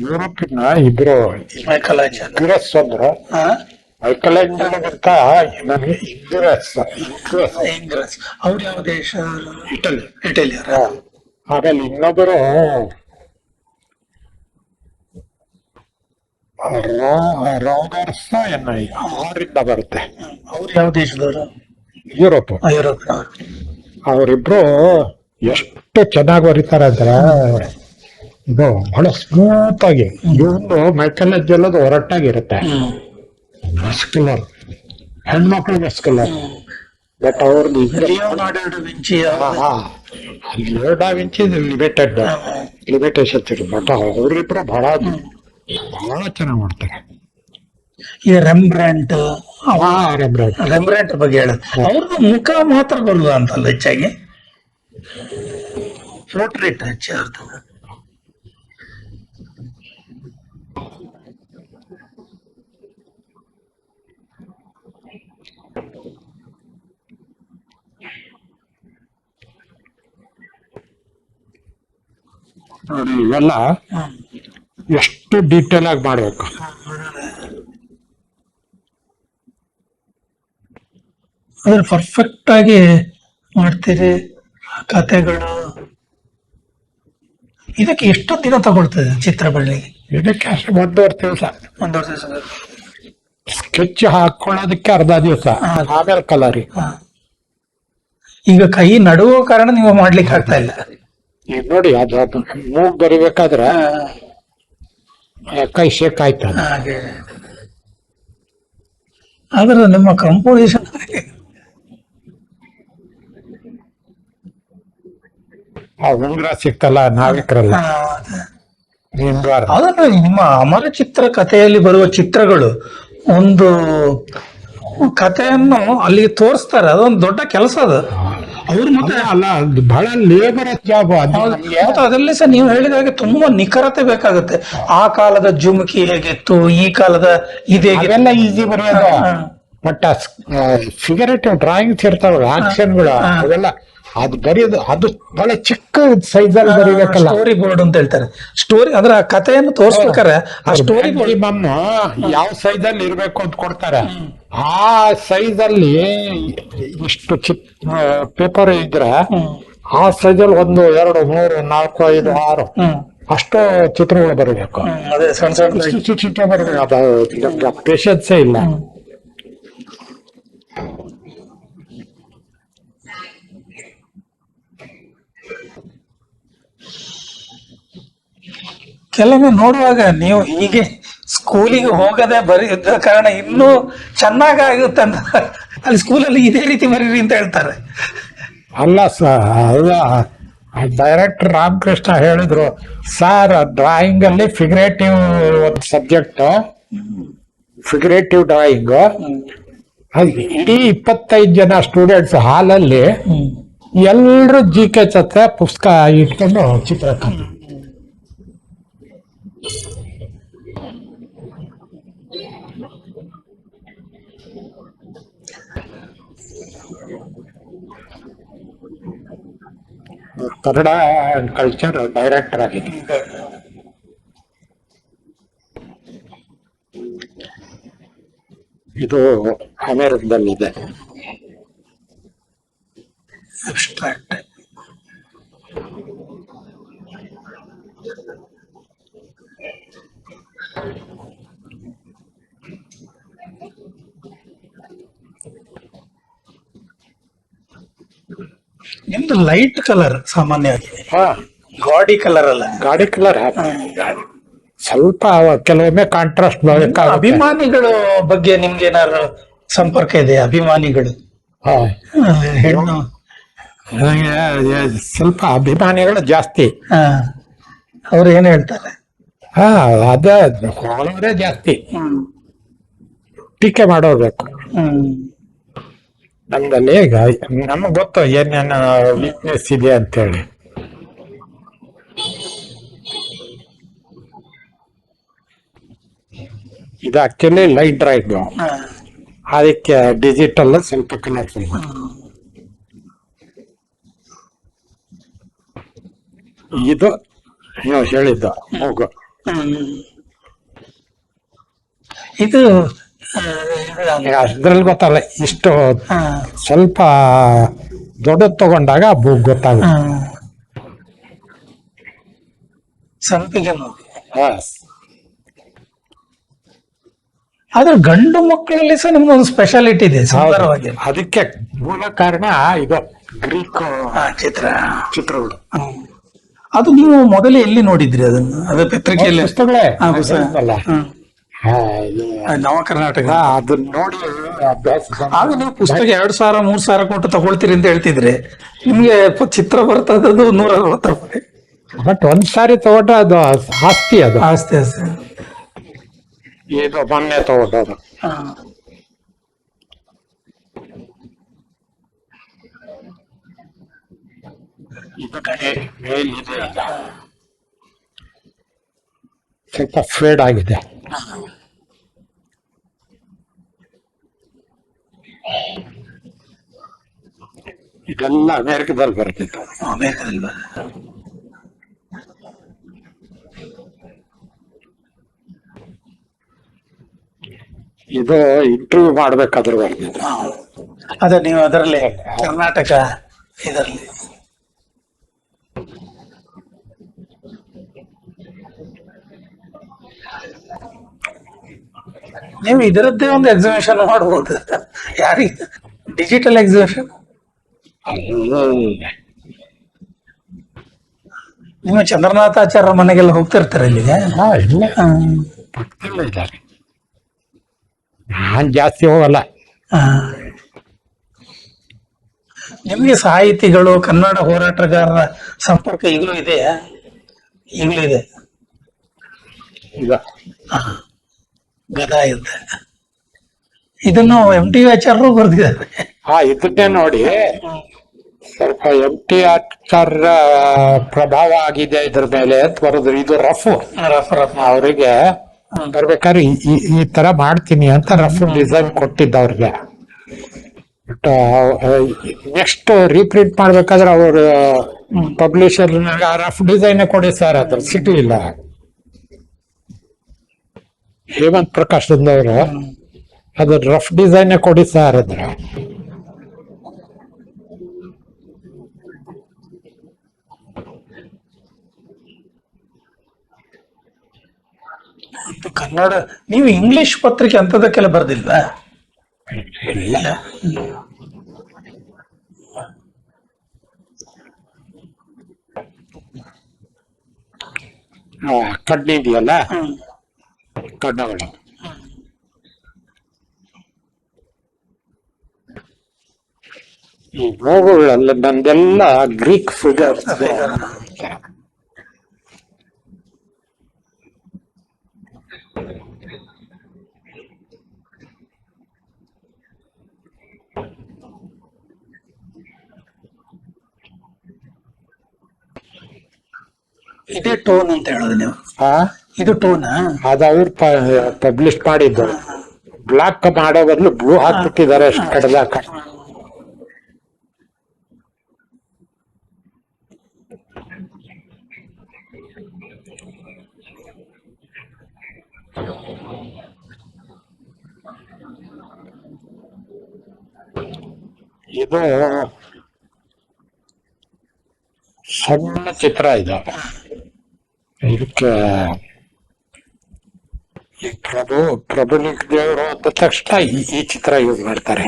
ಯುರೋಪಿನ ಇಬ್ರು ಇಂಗ್ರೆಸ್ ಅಂದ್ರು. ಮೈಕಲ್ ಆಂಜಲೋಗಿಂತ ನನಗೆ ಇಂಗ್ರೆಸ್. ಅವ್ರು ಯಾವ ದೇಶ? ಇಟಲಿ. ಇಟಲಿಯರ. ಆಮೇಲೆ ಇನ್ನೊಬ್ಬರು ರೋಗರ್ಸ್ ಅವರಿಂದ ಬರುತ್ತೆ. ಅವ್ರು ಯಾವ ದೇಶದವರು? ಯುರೋಪ್. ಯುರೋಪ್. ಅವರಿಬ್ರು ಎಷ್ಟು ಚೆನ್ನಾಗಿ ಬರೀತಾರೆ ಅಂದ್ರೆ ಇದು ಬಹಳ ಸ್ಮೂತ್ ಆಗಿ. ಇವನು ಮೈಕಲ್ ಆಂಜಲೋದು ಹೊರಟಾಗಿರುತ್ತೆ, ಮಸ್ಕ್ಯುಲರ್. ಹೆಣ್ಮಕ್ಳಿಗೆ ಕಲರ್. ಬಟ್ ಅವ್ರದ್ದು ಲಿಯೋನಾರ್ಡೋ ಡ ವಿಂಚಿ ಲಿಯೋಡಾ ವಿಂಚಿ ಲಿಮಿಟೇಷನ್ ಇರು. ಬಟ್ ಅವರಿಬ್ರು ಬಹಳ ಚೆನ್ನಾಗಿ ಮಾಡ್ತಾರೆ. ಈ ರೆಂಬ್ರಾಂಟ್ ರೆಂಬ್ರಾಂಡ್ ರೆಂಬ್ರಾಂಟ್ ಬಗ್ಗೆ ಹೇಳೋದು, ಅವ್ರದ್ದು ಮುಖ ಮಾತ್ರ ಬರುದು ಅಂತಲ್ಲ ಹೆಚ್ಚಾಗಿ, ಪೋರ್ಟ್ರೇಟ್ ಹೆಚ್ಚು ಅವ್ರದ್ದು. ನೋಡಿ ಇವೆಲ್ಲ ಎಷ್ಟು ಡೀಟೇಲ್ ಆಗಿ ಮಾಡ್ಬೇಕು. ಅದ್ರ ಪರ್ಫೆಕ್ಟ್ ಆಗಿ ಮಾಡ್ತೀರಿ ಕತೆಗಳು. ಇದಕ್ಕೆ ಎಷ್ಟು ದಿನ ತಗೊಳ್ತದೆ ಚಿತ್ರ ಬರಲಿಕ್ಕೆ? ಇದಕ್ಕೆ ಅಷ್ಟು 1.5 ದಿವಸ. 1.5 ದಿವಸ. ಸ್ಕೆಚ್ ಹಾಕೊಳ್ಳೋದಕ್ಕೆ ಅರ್ಧ ದಿವಸ, ಆಮೇಲೆ ಕಲರಿಂಗ್. ಈಗ ಕೈ ನಡುವ ಕಾರಣ ನೀವು ಮಾಡ್ಲಿಕ್ಕೆ ಆಗ್ತಾ ಇಲ್ಲ. ಈಗ ನೋಡಿ ಅದು ಮೂಗ್ ಬರಿಬೇಕಾದ್ರೆ ಕೈ ಶೇಕ್ ಆಯ್ತದ. ಹಾಗೆ ಆದ್ರೆ ನಿಮ್ಮ ಕಂಪೋಸಿಷನ್ ಆ ಉಂಗುರ ಸಿಕ್ತಲ್ಲ ನಾವಿಕರಲ್ಲ ಉಂಗುರ. ಅದನ್ನು ನಿಮ್ಮ ಅಮರ ಚಿತ್ರ ಕಥೆಯಲ್ಲಿ ಬರುವ ಚಿತ್ರಗಳು ಒಂದು ಕಥೆಯನ್ನು ಅಲ್ಲಿ ತೋರಿಸ್ತಾರೆ. ಅದೊಂದು ದೊಡ್ಡ ಕೆಲಸ ಅದು. ಅವ್ರು ಮತ್ತೆ ಅಲ್ಲ ಅದು ಬಹಳ ಲೇಬರ್ ಜಾಬ್. ಮತ್ತೆ ಅದರಲ್ಲಿ ಸಹ ನೀವು ಹೇಳಿದ ಹಾಗೆ ತುಂಬಾ ನಿಖರತೆ ಬೇಕಾಗುತ್ತೆ. ಆ ಕಾಲದ ಜುಮುಕಿ ಹೇಗಿತ್ತು, ಈ ಕಾಲದ ಇದೆಲ್ಲ ಈಸಿ ಬರೆಯೋದು. ಬಟ್ ಫಿಗರೇಟಿವ್ ಡ್ರಾಯಿಂಗ್ಸ್ ಇರ್ತಾವಲ್ಲ, ಆಕ್ಷನ್ಗಳು ಅವೆಲ್ಲ ಅದು ಬರೆಯೋದು ಅದು ಬಹಳ ಚಿಕ್ಕ ಸೈಜ್ ಅಲ್ಲಿ ಬರೀಬೇಕಲ್ಲ. ಸ್ಟೋರಿ ಬೋರ್ಡ್ ಅಂತ ಹೇಳ್ತಾರೆ. ಸ್ಟೋರಿ ಅಂದ್ರೆ ಆ ಕಥೆಯನ್ನು ತೋರಿಸ್ಬೇಕಾರೆ ಆ ಸ್ಟೋರಿ ಬೋರ್ಡ್ ಯಾವ ಸೈಜ್ ಅಲ್ಲಿ ಇರ್ಬೇಕು ಅಂತ ಕೊಡ್ತಾರೆ. ಆ ಸೈಜ್ ಅಲ್ಲಿ ಇಷ್ಟು ಪೇಪರ್ ಇದ್ರೆ ಆ ಸೈಜ್ ಅಲ್ಲಿ 1, 2, 3, 4, 5, 6 ಅಷ್ಟು ಚಿತ್ರಗಳು ಬರಬೇಕು. ಅದೇ ಸಣ್ಣ ಸಣ್ಣ ಚಿತ್ರ ಬರಬೇಕು. ಅದು ಪೇಷನ್ಸೇ ಇಲ್ಲ. ಕೆಲವೊಮ್ಮೆ ನೋಡುವಾಗ ನೀವು ಹೀಗೆ ಸ್ಕೂಲಿಗೆ ಹೋಗದೆ ಬರೆದ ಕಾರಣ ಇನ್ನೂ ಚೆನ್ನಾಗುತ್ತೆ ಅಂತ, ಅಲ್ಲಿ ಸ್ಕೂಲಲ್ಲಿ ಇದೇ ರೀತಿ ಬರೀರಿ ಅಂತ ಹೇಳ್ತಾರೆ. ಅಲ್ಲ ಅಲ್ಲ, ಡೈರೆಕ್ಟರ್ ರಾಮಕೃಷ್ಣ ಹೇಳಿದ್ರು, ಸರ್ ಡ್ರಾಯಿಂಗ್ ಅಲ್ಲಿ ಫಿಗರೇಟಿವ್ ಒಂದು ಸಬ್ಜೆಕ್ಟ್, ಫಿಗರೇಟಿವ್ ಡ್ರಾಯಿಂಗ್. ಇಡೀ 25 ಜನ ಸ್ಟೂಡೆಂಟ್ಸ್ ಹಾಲಲ್ಲಿ ಎಲ್ರು GK ಹತ್ರ ಪುಸ್ತಕ ಇಟ್ಕೊಂಡು ಚಿತ್ರ ಕನ್ನಡ ಅಂಡ್ ಕಲ್ಚರ್ ಡೈರೆಕ್ಟರ್ ಆಗಿದೆ. ಇದು ಅಮೆರಿಕದಲ್ಲಿದೆ. ಅಬ್ಸ್ಟ್ರಾಕ್ಟ್ ನಿಮ್ದು ಲೈಟ್ ಕಲರ್ ಸಾಮಾನ್ಯವಾಗಿ, ಗಾಡಿ ಕಲರ್ ಅಲ್ಲ. ಗಾಡಿ ಕಲರ್ ಸ್ವಲ್ಪ ಕೆಲವೊಮ್ಮೆ ಕಾಂಟ್ರಾಸ್ಟ್. ಅಭಿಮಾನಿಗಳು ಬಗ್ಗೆ ನಿಮ್ಗೆ ಏನಾದ್ರು ಸಂಪರ್ಕ ಇದೆ? ಅಭಿಮಾನಿಗಳು ಹೆಣ್ಣು ಸ್ವಲ್ಪ ಅಭಿಮಾನಿಗಳು ಜಾಸ್ತಿ. ಅವ್ರು ಏನ್ ಹೇಳ್ತಾರೆ? ಅದೇ ಹೊಗಳೋರೇ ಜಾಸ್ತಿ, ಟೀಕೆ ಮಾಡೋರ್ಬೇಕು. ನಮ್ದಲ್ಲಿ ನಮಗ್ ಗೊತ್ತು ಏನೇನು ವೀಕ್ನೆಸ್ ಇದೆ ಅಂತೇಳಿ. ಇದು ಆಕ್ಚುಲಿ ಲೈಟ್ ಡ್ರಾಯಿಂಗ್, ಅದಕ್ಕೆ ಡಿಜಿಟಲ್ ಸ್ವಲ್ಪ ಕಲರ್ಫುಲ್. ಇದು ನೀವು ಹೇಳಿದ್ದು ಹೋಗು. ಇದು ಅದ್ರಲ್ಲಿ ಗೊತ್ತಲ್ಲ, ಇಷ್ಟು ಸ್ವಲ್ಪ ದೊಡ್ಡದು ತಗೊಂಡಾಗ ಗೊತ್ತಾಗುತ್ತೆ. ಸಂಪಿಗೆ ಆದ್ರೆ ಗಂಡು ಮಕ್ಕಳಲ್ಲಿ ಸಹ ನಿಮ್ದೊಂದು ಸ್ಪೆಷಾಲಿಟಿ ಇದೆ ಸುಂದರವಾಗಿ. ಅದಕ್ಕೆ ಮೂಲ ಕಾರಣ ಇದು ಗ್ರೀಕ್ ಚಿತ್ರಗಳು. ಅದು ನೀವು ಮೊದಲೇ ಎಲ್ಲಿ ನೋಡಿದ್ರಿ ಅದನ್ನು? ಅದು ಪತ್ರಿಕೆಯಲ್ಲಿ ಪುಸ್ತಕಗಳೇ ನವ ಕರ್ನಾಟಕ ಅದನ್ನ ನೋಡಿ ಅಭ್ಯಾಸ ಆಗ ನೀವು ಪುಸ್ತಕ 2,000 3,000 ಕೊಟ್ಟು ತಗೊಳ್ತೀರಿ ಅಂತ ಹೇಳ್ತಿದ್ರಿ, ನಿಮ್ಗೆ ಚಿತ್ರ ಬರ್ತದದು 160 ರೂಪಾಯಿ. ಬಟ್ ಒಂದ್ಸಾರಿ ತಗೊಂಡ್ರೆ ಅದು ಆಸ್ತಿ, ಅದು ಆಸ್ತಿ ಆಸ್ತಿ. ಇದು ಮೊನ್ನೆ ತಗೊಂಡದು. ಹಾ. ಇದು ಕಡೆ ಮೇಲಿದೆ ಅಲ್ಲ, ಸ್ವಲ್ಪ ಫೇಡ್ ಆಗಿದೆ. ಇದೆಲ್ಲ ಅಮೆರಿಕದಲ್ಲಿ ಬರ್ತಿತ್ತು. ಅಮೇರಿಕದಲ್ವಾ? ಇದು ಇಂಟರ್ವ್ಯೂ ಮಾಡ್ಬೇಕಾದ್ರೆ ಬರ್ತಿತ್ತು. ಅದೇ ನೀವು ಅದರಲ್ಲಿ ಕರ್ನಾಟಕ ಇದರಲ್ಲಿ ನೀವು ಇದರದ್ದೇ ಒಂದು ಎಕ್ಸಿಬಿಷನ್ ಮಾಡಬಹುದು. ಯಾರಿಗೆ ಡಿಜಿಟಲ್ ಎಕ್ಸಿಬಿಷನ್? ನಿಮ್ಮ ಚಂದ್ರನಾಥಾಚಾರ್ಯ ಮನೆಗೆಲ್ಲ ಹೋಗ್ತಿರ್ತಾರೆ ಇಲ್ಲಿಗೆ? ಇಲ್ಲ ಪಕ್ಕದಲ್ಲೇ ಇದ್ದಾರೆ. ನಾನ್ ಜಾಸ್ತಿ ಹೋಗಲ್ಲ. ಹಾ. ನಿಮ್ಗೆ ಸಾಹಿತಿಗಳು, ಕನ್ನಡ ಹೋರಾಟಗಾರರ ಸಂಪರ್ಕ ಈಗಲೂ ಇದೆಯಾ? ಈಗಲೂ ಇದೆ. ಈಗ ಗದಾ ಇದೆ. ಇದನ್ನು MT ಆಚಾರ್ಯರು ಬರೆದಿದ್ದಾರೆ. ಇದನ್ನೇ ನೋಡಿ ಸ್ವಲ್ಪ MT ಆಚಾರ್ಯ ಪ್ರಭಾವ ಆಗಿದೆ ಇದ್ರ ಮೇಲೆ ಅಂತ ಬರೋದು. ಇದು ರಫ್ ಅವರಿಗೆ ಬರ್ಬೇಕಾದ್ರೆ ಈ ತರ ಮಾಡ್ತೀನಿ ಅಂತ ರಫ್ ಡಿಸೈನ್ ಕೊಟ್ಟಿದ್ದ ಅವ್ರಿಗೆ. ಬಟ್ ನೆಕ್ಸ್ಟ್ ರೀಪ್ರಿಂಟ್ ಮಾಡ್ಬೇಕಾದ್ರೆ ಅವರು ಪಬ್ಲಿಷರ್ ರಫ್ ಡಿಸೈನ್ ಕೊಡಿ ಸರ್, ಅದ್ರ ಸಿಗ್ಲಿಲ್ಲ. ಹೇಮಂತ್ ಪ್ರಕಾಶ್ ಅವರು ಅದ್ರ ರಫ್ ಡಿಸೈನ್ ಕೊಡಿ ಸರ್ ಅದ್ರ. ಕನ್ನಡ ನೀವು ಇಂಗ್ಲಿಷ್ ಪತ್ರಿಕೆ ಅಂತದಕ್ಕೆಲ್ಲ ಬರ್ದಿಲ್ವಾ? ಇಲ್ಲ, ಕಣ್ಣಿದೆಯಲ್ಲ ಕಣ್ಣಗಳು, ಈ ನೋವುಗಳೆಲ್ಲ ನಂದೆಲ್ಲ ಗ್ರೀಕ್ ಫಿಗರ್. ಇದೇ ಟೋನ್ ಅಂತ ಹೇಳೋದು ನೀವು? ಇದು ಟೋನ್ ಅದು ಅವ್ರು ಪಬ್ಲಿಷ್ ಮಾಡಿದ್ದು. ಬ್ಲಾಕ್ ಮಾಡೋ ಬದಲು ಬ್ಲೂ ಹಾಕ್ಬಿಟ್ಟಿದ್ದಾರೆ ಅಷ್ಟು ಕಡ್ದಾಕ. ಇದು ಸಣ್ಣ ಚಿತ್ರ. ಇದು ಇದಕ್ಕೆ ಈ ಪ್ರಭುಲಿಂಗ ದೇವರು ಅಂದ ತಕ್ಷಣ ಈ ಚಿತ್ರ ಯೂಸ್ ಮಾಡ್ತಾರೆ.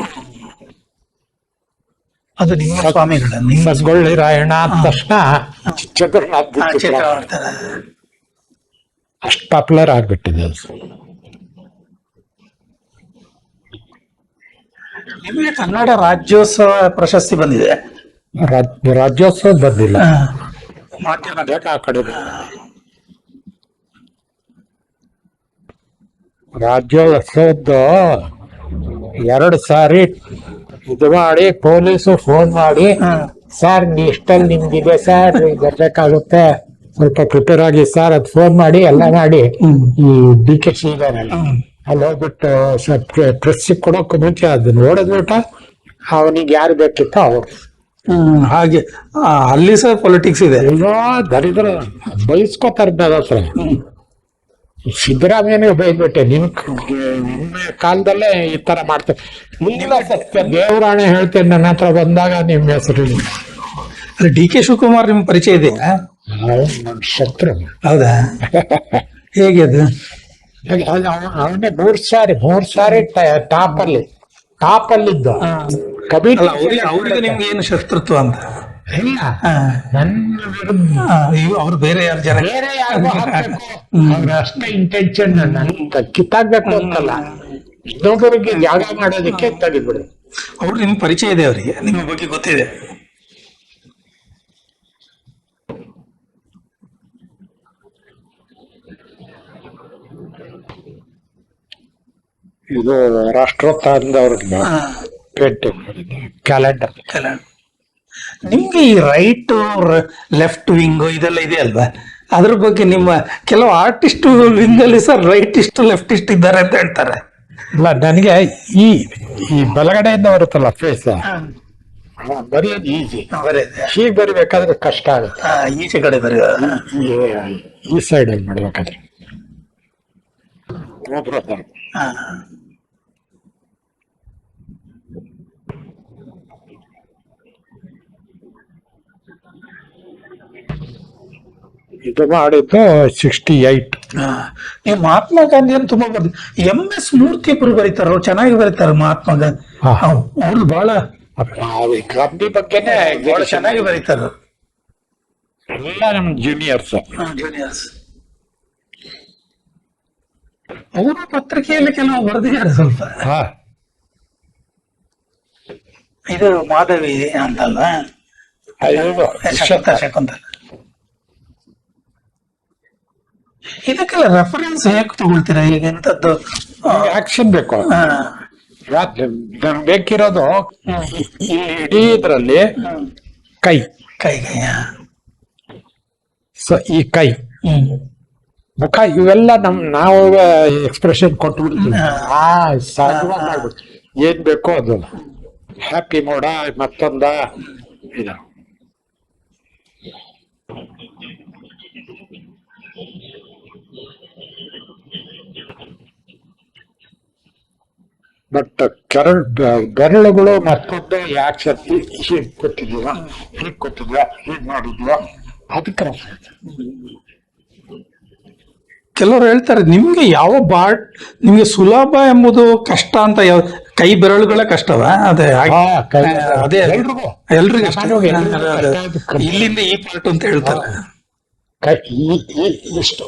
ಅದು ನಿಮ್ಮ ಸ್ವಾಮಿಗಳ ಬಸಗೊಳ್ಳಿ ರಾಯಣ್ಣ ಅಂದ ತಕ್ಷಣ ಜಗನ್ನಾಥ್ ಚಿತ್ರ ಅಷ್ಟು ಪಾಪ್ಯುಲರ್ ಆಗ್ಬಿಟ್ಟಿದೆ ಅದು. ನಿಮಗೆ ಕನ್ನಡ ರಾಜ್ಯೋತ್ಸವ ಪ್ರಶಸ್ತಿ ಬಂದಿದೆ? ರಾಜ್ಯೋತ್ಸವ ಬಂದಿಲ್ಲ, ಮಾಧ್ಯಮ ಆ ಕಡೆ. ರಾಜ್ಯೋತ್ಸವದ್ದು 2 ಸಾರಿ ಇದು ಮಾಡಿ ಪೊಲೀಸು ಫೋನ್ ಮಾಡಿ, ಸರ್ ಇಷ್ಟಲ್ಲಿ ನಿಮ್ಗಿದೆ ಸರ್, ಬರ್ಬೇಕಾಗುತ್ತೆ, ಸ್ವಲ್ಪ ಪ್ರಿಪೇರ್ ಆಗಿ ಸರ್, ಅದು ಫೋನ್ ಮಾಡಿ ಎಲ್ಲ ಮಾಡಿ ಈ DK ಇದಾರಲ್ಲ ಅಲ್ಲಿ ಹೋಗ್ಬಿಟ್ಟು ಪ್ರೆಸ್ ಕೊಡೋಕೆ ಮುಂಚೆ ಅದು ನೋಡಿದ್ಬಿಟ್ಟು ಅವನಿಗೆ ಯಾರು ಬೇಕಿತ್ತು ಅವ್ರು. ಹಾಗೆ ಅಲ್ಲಿ ಸಹ ಪೊಲಿಟಿಕ್ಸ್ ಇದೆ. ಅಯ್ಯೋ ದರಿದ್ರ ಬಯಸ್ಕೋತಾರೆ ನನ್ನ ಹತ್ರ. ಸಿದ್ದರಾಮಯ್ಯನಿಗೆ ಬೈದ್ಬಿಟ್ಟೆ, ನಿಮ್ಮ ಕಾಲದಲ್ಲೇ ಈ ತರ ಮಾಡ್ತಾರೆ. ಮುಂದಿನ ಸತ್ಯ ದೇವರಾಣೆ ಹೇಳ್ತೇನೆ, ನನ್ನ ಹತ್ರ ಬಂದಾಗ ನಿಮ್ಮ ಹೆಸರು. DK ಶಿವಕುಮಾರ್ ನಿಮ್ ಪರಿಚಯ ಇದೆಯಾ? ನನ್ನ ಶತ್ರು. ಹೌದಾ? ಹೇಗೆ ಅದು? ಅವನೇ 3 ಸಾರಿ ಟಾಪ್ ಅಲ್ಲಿದ್ದ ಕಬೀರ್. ಅವ್ರಿಗೆ ನಿಮ್ಗೆ ಏನು ಶತ್ರುತ್ವ ಅಂತ? ಇಲ್ಲ, ನನ್ನ ವಿರುದ್ಧ ಅವ್ರು ಬೇರೆ ಯಾರು ಜನ ಬೇರೆ ಯಾರಿಗೂ ಹಾಕ್ಬೇಕು, ಅವ್ರ ಅಷ್ಟೇ ಇಂಟೆನ್ಷನ್ ನನ್ನ ಕಿತ್ತಾಗ್ಬೇಕು ಅಂತಲ್ಲ. ಇನ್ನೊಬ್ಬರಿಗೆ ಜಾಗ ಮಾಡೋದಕ್ಕೆ ತೆಗಿಬಿಡು. ಅವ್ರು ನಿಮ್ಗೆ ಪರಿಚಯ ಇದೆ, ಅವರಿಗೆ ನಿಮ್ಮ ಬಗ್ಗೆ ಗೊತ್ತಿದೆ. ಇದು ರಾಷ್ಟ್ರೋತ್ಥಾನದವ್ರನ್ನ ಪೇಂಟಿಂಗ್ ಮಾಡಿದ್ದೆ, ಕ್ಯಾಲೆಂಡರ್. ನಿಮ್ಗೆ ಈ ರೈಟ್ ಲೆಫ್ಟ್ ವಿಂಗ್ ಇದೆಲ್ಲ ಇದೆಯಲ್ವಾ, ಅದ್ರ ಬಗ್ಗೆ ನಿಮ್ಮ ಕೆಲವು ಆರ್ಟಿಸ್ಟ್ ವಿಂಗ್ ಅಲ್ಲಿ ಸರ್ ರೈಟಿಸ್ಟ್ ಲೆಫ್ಟಿಸ್ಟ್ ಇದ್ದಾರೆ ಅಂತ ಹೇಳ್ತಾರೆ. ಇಲ್ಲ, ನನಗೆ ಈ ಈ ಬಲಗಡೆಯಿಂದ ಬರುತ್ತಲ್ಲ ಫೇಸ್, ಬರೆಯೋದು ಈಸಿ. ಹೀಗೆ ಬರಿಬೇಕಾದ್ರೆ ಕಷ್ಟ ಆಗುತ್ತೆ. ಈಚೆ ಕಡೆ ಬರೆಯ ಈ ಸೈಡ್ ಅಲ್ಲಿ ಮಾಡ್ಬೇಕಾದ್ರೆ ಇದು ಮಾಡಿದ್ದು 68. ನೀವು ಮಹಾತ್ಮ ಗಾಂಧಿ ಅಂತ ತುಂಬಾ ಬರ್ದು MS ಮೂರ್ತಿ ಒಬ್ರು ಬರೀತಾರ, ಅವ್ರು ಚೆನ್ನಾಗಿ ಬರೀತಾರೆ ಮಹಾತ್ಮ ಗಾಂಧಿ. ಅವ್ರು ಬಹಳ ಗಾಂಧಿ ಬಗ್ಗೆನೇ ಬಹಳ ಚೆನ್ನಾಗಿ ಬರೀತಾರ. ಎಲ್ಲ ನಮ್ ಜೂನಿಯರ್ಸ್. ಜೂನಿಯರ್ಸ್ ಅವರು ಪತ್ರಿಕೆಯಲ್ಲಿ ಕೆಲವು ಬರೆದಿದ್ದಾರೆ ಸ್ವಲ್ಪ. ಇದು ಮಾಧವಿ ಅಂತಲ್ಲ, ಶಕುಂತಲ. ಇದಕ್ಕೆಲ್ಲ ರೆಫರೆನ್ಸ್ ಹೇಗೆ ತಗೊಳ್ತೀರಾ ಈಗ? ಎಂತದ್ದು ಆಕ್ಷನ್ ಬೇಕು. ಬೇಕಿರೋದು ಇಡೀ ಇದ್ರಲ್ಲಿ ಕೈ ಕೈಗೆ ಈ ಕೈ ಮುಖ ಇವೆಲ್ಲ ನಾವು ಎಕ್ಸ್ಪ್ರೆಷನ್ ಕೊಟ್ಬಿಡ್ತೀವಿ. ಮಾಡ್ಬಿಡ್ತೀವಿ ಏನ್ ಬೇಕೋ ಅದು. ಹ್ಯಾಪಿ ಮೋಡ ಮತ್ತೊಂದ ಇದು. ಬಟ್ ಬೆರಳುಗಳು ಮತ್ತೊಂದು ಯಾಕೆ ಶಕ್ತಿ ಹೀಗ್ ಕೊಟ್ಟಿದೀವ, ಹೀಗ್ ಕೊಟ್ಟಿದ್ವ, ಹೀಗ್ ಮಾಡಿದ್ವ, ಅದಕ್ಕೆ ಕೆಲವರು ಹೇಳ್ತಾರೆ ನಿಮ್ಗೆ ಯಾವ ನಿಮ್ಗೆ ಸುಲಭ ಎಂಬುದು ಕಷ್ಟ ಅಂತ. ಕೈ ಬೆರಳುಗಳೇ ಕಷ್ಟವ? ಅದೇ ಅದೇ ಎಲ್ರಿಗೂ ಇಲ್ಲಿಂದ ಈ ಪಾರ್ಟ್ ಅಂತ ಹೇಳ್ತಾರೆ. ಇಷ್ಟು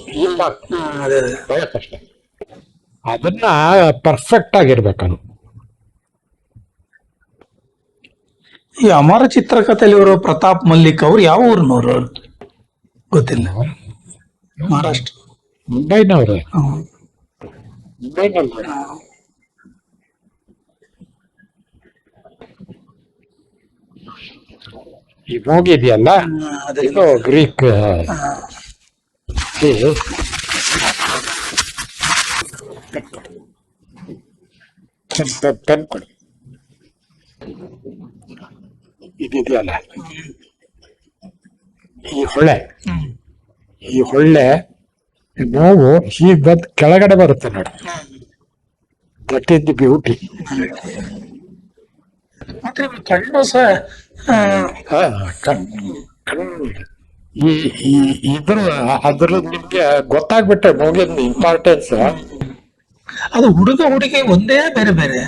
ಬಹಳ ಕಷ್ಟ. ಅದನ್ನ ಪರ್ಫೆಕ್ಟ್ ಆಗಿರ್ಬೇಕದು. ಈ ಅಮರ ಚಿತ್ರಕಥೆಯಲ್ಲಿ ಇವರು ಪ್ರತಾಪ್ ಮಲ್ಲಿಕ್ ಅವ್ರು ಯಾವ ಊರಿನವರು ಗೊತ್ತಿಲ್ಲ. ಮಹಾರಾಷ್ಟ್ರ, ಮುಂಬೈನವ್ರೆ. ಮುಂಬೈನಲ್ಲಿ ಈ ಹೋಗಿದೆಯಲ್ಲ, ಇದು ಗ್ರೀಕ್. ಪೆನ್ ಕೊಡಿ. ಇದೆಯಲ್ಲ ಈ ಹೊಳ್ಳೆ ನೋವು ಹೀಗೆ ಬಂದು ಕೆಳಗಡೆ ಬರುತ್ತೆ ನೋಡಿ. That is the beauty. ಕಣ್ಣು ಸಹ ಅದ್ರ ನಿಮ್ಗೆ ಗೊತ್ತಾಗ್ಬಿಟ್ರೆ ಮೂಗಿನ ಇಂಪಾರ್ಟೆನ್ಸ್. ಅದು ಹುಡುಗ ಹುಡುಗಿ ಒಂದೇ, ಬೇರೆ ಬೇರೆ?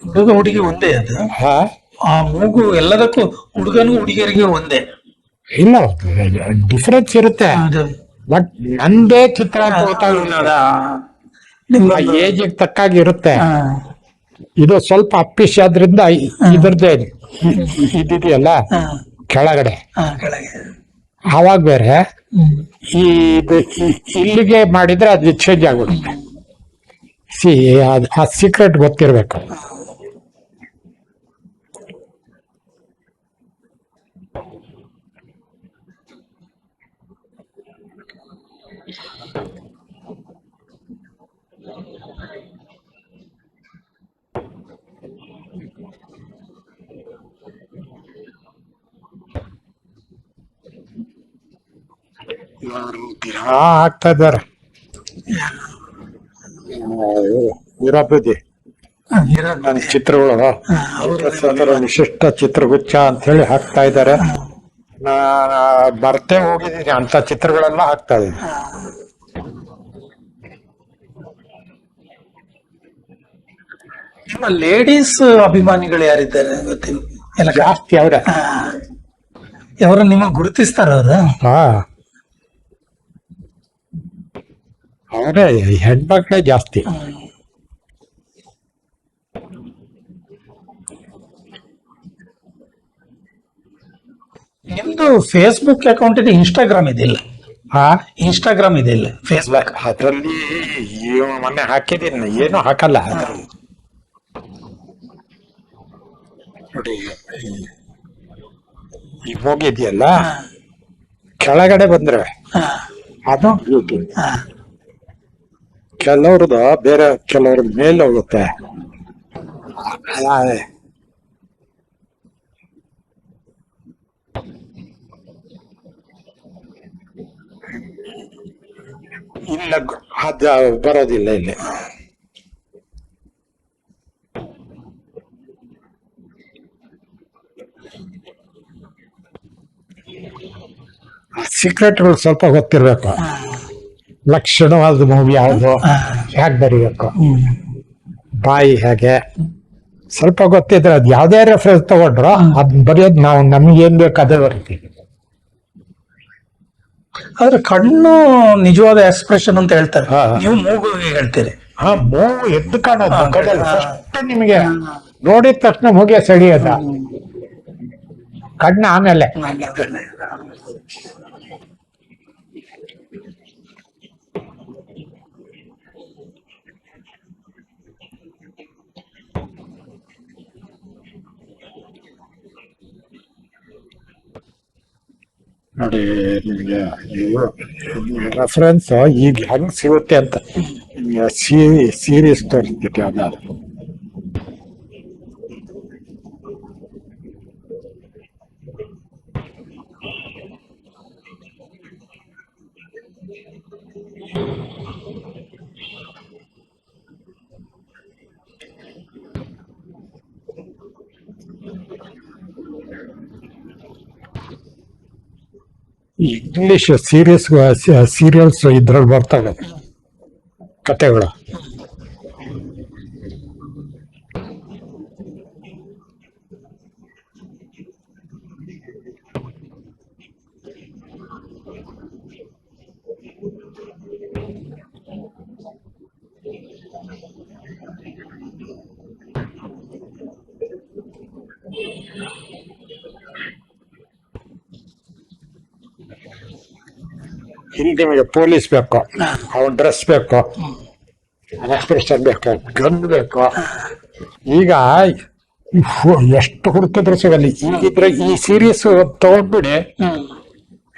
ಹುಡುಗ ಹುಡುಗಿ ಒಂದೇ ಅದು. ಆ ಮೂಗು ಎಲ್ಲದಕ್ಕೂ ಹುಡುಗನಿಗೂ ಹುಡುಗಿಯರಿಗೆ ಒಂದೇ ಇಲ್ಲ, ಡಿಫರೆನ್ಸ್ ಇರುತ್ತೆ. ಬಟ್ ನಂದೇ ಚಿತ್ರ ಅಂತ ಗೊತ್ತಾಗಲ್ಲ. ನಿಮ್ಮ ಏಜ್ ತಕ್ಕಾಗಿ ಇರುತ್ತೆ. ಇದು ಸ್ವಲ್ಪ ಅಪ್ಪಿಶ್ ಆದ್ರಿಂದ ಇದ್ರದ್ದೇ ಇದೆಯಲ್ಲ ಕೆಳಗಡೆ, ಆವಾಗ ಬೇರೆ. ಇಲ್ಲಿಗೆ ಮಾಡಿದ್ರೆ ಅದು ಚೇಂಜ್ ಆಗ್ಬಿಡುತ್ತೆ. ಆ ಸೀಕ್ರೆಟ್ ಗೊತ್ತಿರ್ಬೇಕು. ಆಗ್ತಾ ಇದ್ದಾರೆ ವೀರಾಭಿವೃದ್ಧಿ ನನ್ನ ಚಿತ್ರಗಳು ವಿಶಿಷ್ಟ ಚಿತ್ರಗುಚ್ಛ ಅಂತ ಹೇಳಿ ಹಾಕ್ತಾ ಇದ್ದಾರೆ. ಬರ್ತೇ ಹೋಗಿದ್ದೀನಿ, ಅಂತ ಚಿತ್ರಗಳೆಲ್ಲ ಹಾಕ್ತಾ ಇದ್ದೀನಿ. ನಿಮ್ಮ ಲೇಡೀಸ್ ಅಭಿಮಾನಿಗಳು ಯಾರಿದ್ದಾರೆ ಗೊತ್ತಿಲ್ಲ? ಎಲ್ಲ ಜಾಸ್ತಿ ಅವ್ರ ನಿಮ್ಮ ಗುರುತಿಸ್ತಾರ ಅವ್ರ? ಅವರೇ ಹೆಣ್ಮಕ್ಳೇ ಜಾಸ್ತಿ. ನಿಮ್ದು ಫೇಸ್ಬುಕ್ ಅಕೌಂಟ್ ಇದೆ, ಇನ್ಸ್ಟಾಗ್ರಾಮ್ ಇದೆ ಇಲ್ಲ? ಹಾ, ಇನ್ಸ್ಟಾಗ್ರಾಮ್ ಇದೆ ಇಲ್ಲ? ಫೇಸ್ಬುಕ್ ಅದ್ರಲ್ಲಿ ಮೊನ್ನೆ ಹಾಕಿದ್ದೀನಿ, ಏನು ಹಾಕಲ್ಲ ಅದ್ರಲ್ಲಿ. ನೋಡಿ, ಈಗ ಹೋಗಿದ್ಯಲ್ಲ, ಕೆಳಗಡೆ ಬಂದ್ರೆ ಅದು ಯೂಟ್ಯೂಬ್. ಕೆಲವ್ರದ್ದು ಬೇರೆ, ಕೆಲವ್ರದ್ದು ಮೇಲೆ ಹೋಗುತ್ತೆ. ಅದೇ. ಇಲ್ಲ, ಅದು ಬರೋದಿಲ್ಲ ಇಲ್ಲಿ. ಸೀಕ್ರೆಟ್ಗಳು ಸ್ವಲ್ಪ ಗೊತ್ತಿರ್ಬೇಕು. ಲಕ್ಷಣವಾದ ಮೂವಿ ಯಾವುದು, ಹೇಗೆ ಬರೀಬೇಕು, ಬಾಯಿ ಹೇಗೆ, ಸ್ವಲ್ಪ ಗೊತ್ತಿದ್ರೆ ಅದು ಯಾವುದೇ ರೆಫರೆನ್ಸ್ ತಗೊಂಡ್ರು ಅದನ್ನ ಬರೆಯೋದು ನಾವು ನಮ್ಗೆ ಏನ್ ಬೇಕು ಅದೇ ಬರ್ತೀವಿ. ಆದ್ರೆ ಕಣ್ಣು ನಿಜವಾದ ಎಕ್ಸ್ಪ್ರೆಷನ್ ಅಂತ ಹೇಳ್ತಾರೆ, ಹಾ. ನೀವು ಮೂಗು ಹೇಳ್ತೀರಿ. ಹಾ, ಮೂಗು ಎದ್ದು ಕಾಣೋದು ಕಣ್ಣಲ್ಲಿ ಫಸ್ಟ್ ನಿಮಗೆ ನೋಡಿದ ತಕ್ಷಣ ಮೂಗೆ ಸೆಳೆಯೋದ, ಕಣ್ಣು ಆಮೇಲೆ. ನೋಡಿ, ನಿಮಗೆ ರೆಫರೆನ್ಸ್ ಈಗ ಹೆಂಗ್ ಸಿಗುತ್ತೆ ಅಂತ ಸೀರೀಸ್ ತೋರಿಸ್ತಿದ್ದೆ ಯಾವ್ದಾದ್ರು. ಇಂಗ್ಲಿಷ್ ಸೀರಿಯಲ್ಸ್ ಇದ್ರಲ್ಲಿ ಬರ್ತವೆ ಕತೆಗಳು. ಇಲ್ಲಿ ನಿಮಗೆ ಪೊಲೀಸ್ ಬೇಕು, ಅವನ್ ಡ್ರೆಸ್ ಬೇಕು, ಎಕ್ಸ್ಪ್ರೆಷನ್ ಬೇಕು, ಗನ್ ಬೇಕು. ಈಗ ಎಷ್ಟು ಹುಡುಕಿದ್ರು ಸಿಗಲ್ಲ. ಈಗಿದ್ರೆ ಈ ಸೀರೀಸ್ ತಗೊಂಡ್ಬಿಡಿ,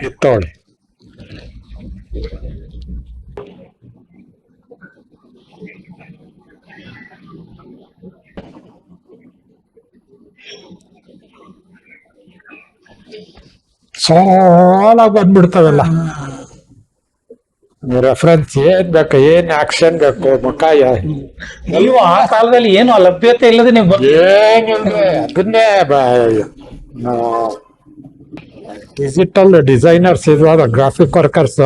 ಎತ್ತೋಳಿ. ಸೋಲ ಬಂದ್ಬಿಡ್ತಾವೆಲ್ಲ. ರೆಫರೆನ್ಸ್ ಏನ್ ಬೇಕು, ಏನ್ ಆಕ್ಷನ್ ಬೇಕು, ಮುಖ ನೀವು ಆ ಕಾಲದಲ್ಲಿ ಏನು ಲಭ್ಯತೆ ಇಲ್ಲದೆ ನೀವು ಏನಿಲ್ಲ, ಅದನ್ನೇ ಡಿಜಿಟಲ್ ಡಿಸೈನರ್ಸ್ ಇರುವಾಗ ಗ್ರಾಫಿಕ್ ವರ್ಕರ್ಸ್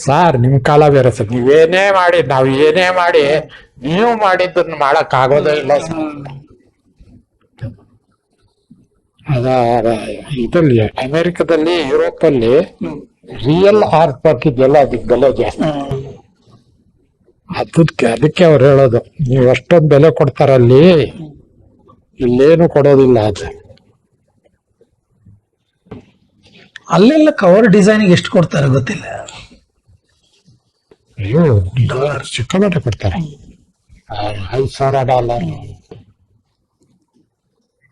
ಸರ್, ನಿಮ್ ಕಾಲ ಬೇರೆ ಸರ್. ನೀವೇನೇ ಮಾಡಿ, ನಾವ್ ಏನೇ ಮಾಡಿ, ನೀವು ಮಾಡಿದ್ದನ್ನ ಮಾಡಕ್ ಆಗೋದೇ ಇಲ್ಲ ಸರ್. ಇದಲ್ಲಿ ಅಮೆರಿಕದಲ್ಲಿ, ಯುರೋಪ್ ಅಲ್ಲಿ ರಿಯಲ್ ಆರ್ಟ್ ವರ್ಕ್ ಇದೆಯಲ್ಲ, ಅದಕ್ಕೆ ಬೆಲೆ ಜಾಸ್ತಿ. ಅದಕ್ಕೆ ಅವ್ರು ಹೇಳೋದು, ನೀವು ಅಷ್ಟೊಂದು ಬೆಲೆ ಕೊಡ್ತಾರಲ್ಲಿ, ಇಲ್ಲೇನು ಕೊಡೋದಿಲ್ಲ ಅದು. ಅಲ್ಲೆಲ್ಲ ಕವರ್ ಡಿಸೈನಿಗೆ ಎಷ್ಟು ಕೊಡ್ತಾರೆ ಗೊತ್ತಿಲ್ಲ. ಅಯ್ಯೋ, ಸಿಕ್ಕಾಪಟ್ಟೆ ಕೊಡ್ತಾರೆ. $5,000,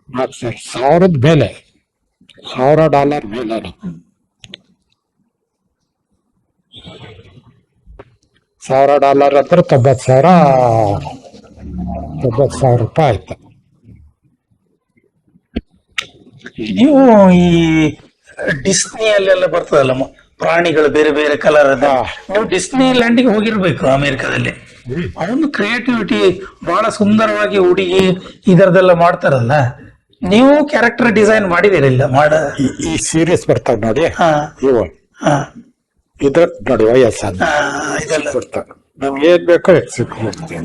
$1,000 ಮೇಲೆ, $1,000 ಮೇಲೆ. $1,000 ಅಂದ್ರೆ 90,000 ರೂಪಾಯಿ ಆಯ್ತು. ನೀವು ಈ ಡಿಸ್ನಿ ಅಲ್ಲೆಲ್ಲ ಬರ್ತದಲ್ಲ ಪ್ರಾಣಿಗಳು ಬೇರೆ ಬೇರೆ ಕಲರ್, ನೀವು ಡಿಸ್ನಿ ಲ್ಯಾಂಡಿಗೆ ಹೋಗಿರ್ಬೇಕು ಅಮೆರಿಕದಲ್ಲಿ. ಅವನು ಕ್ರಿಯೇಟಿವಿಟಿ ಬಹಳ ಸುಂದರವಾಗಿ ಹುಡುಗಿ ಇದರದೆಲ್ಲ ಮಾಡ್ತಾರಲ್ಲ. ನೀವು ಕ್ಯಾರೆಕ್ಟರ್ ಡಿಸೈನ್ ಮಾಡಿದಿರಿಲ್ಲ ಈ ಸೀರೀಸ್ ಬರ್ತಾವ ನೋಡಿ, ಇವು ಇದ್ರ ನೋಡಿ ವಯಸ್ಸಾದ ಇದೆಲ್ಲ ಬರ್ತಾವ. ನಮ್ಗೆ ಏನ್ ಬೇಕೋ ಸಿಕ್ಕಿಬಿಡ್ತೀವಿ.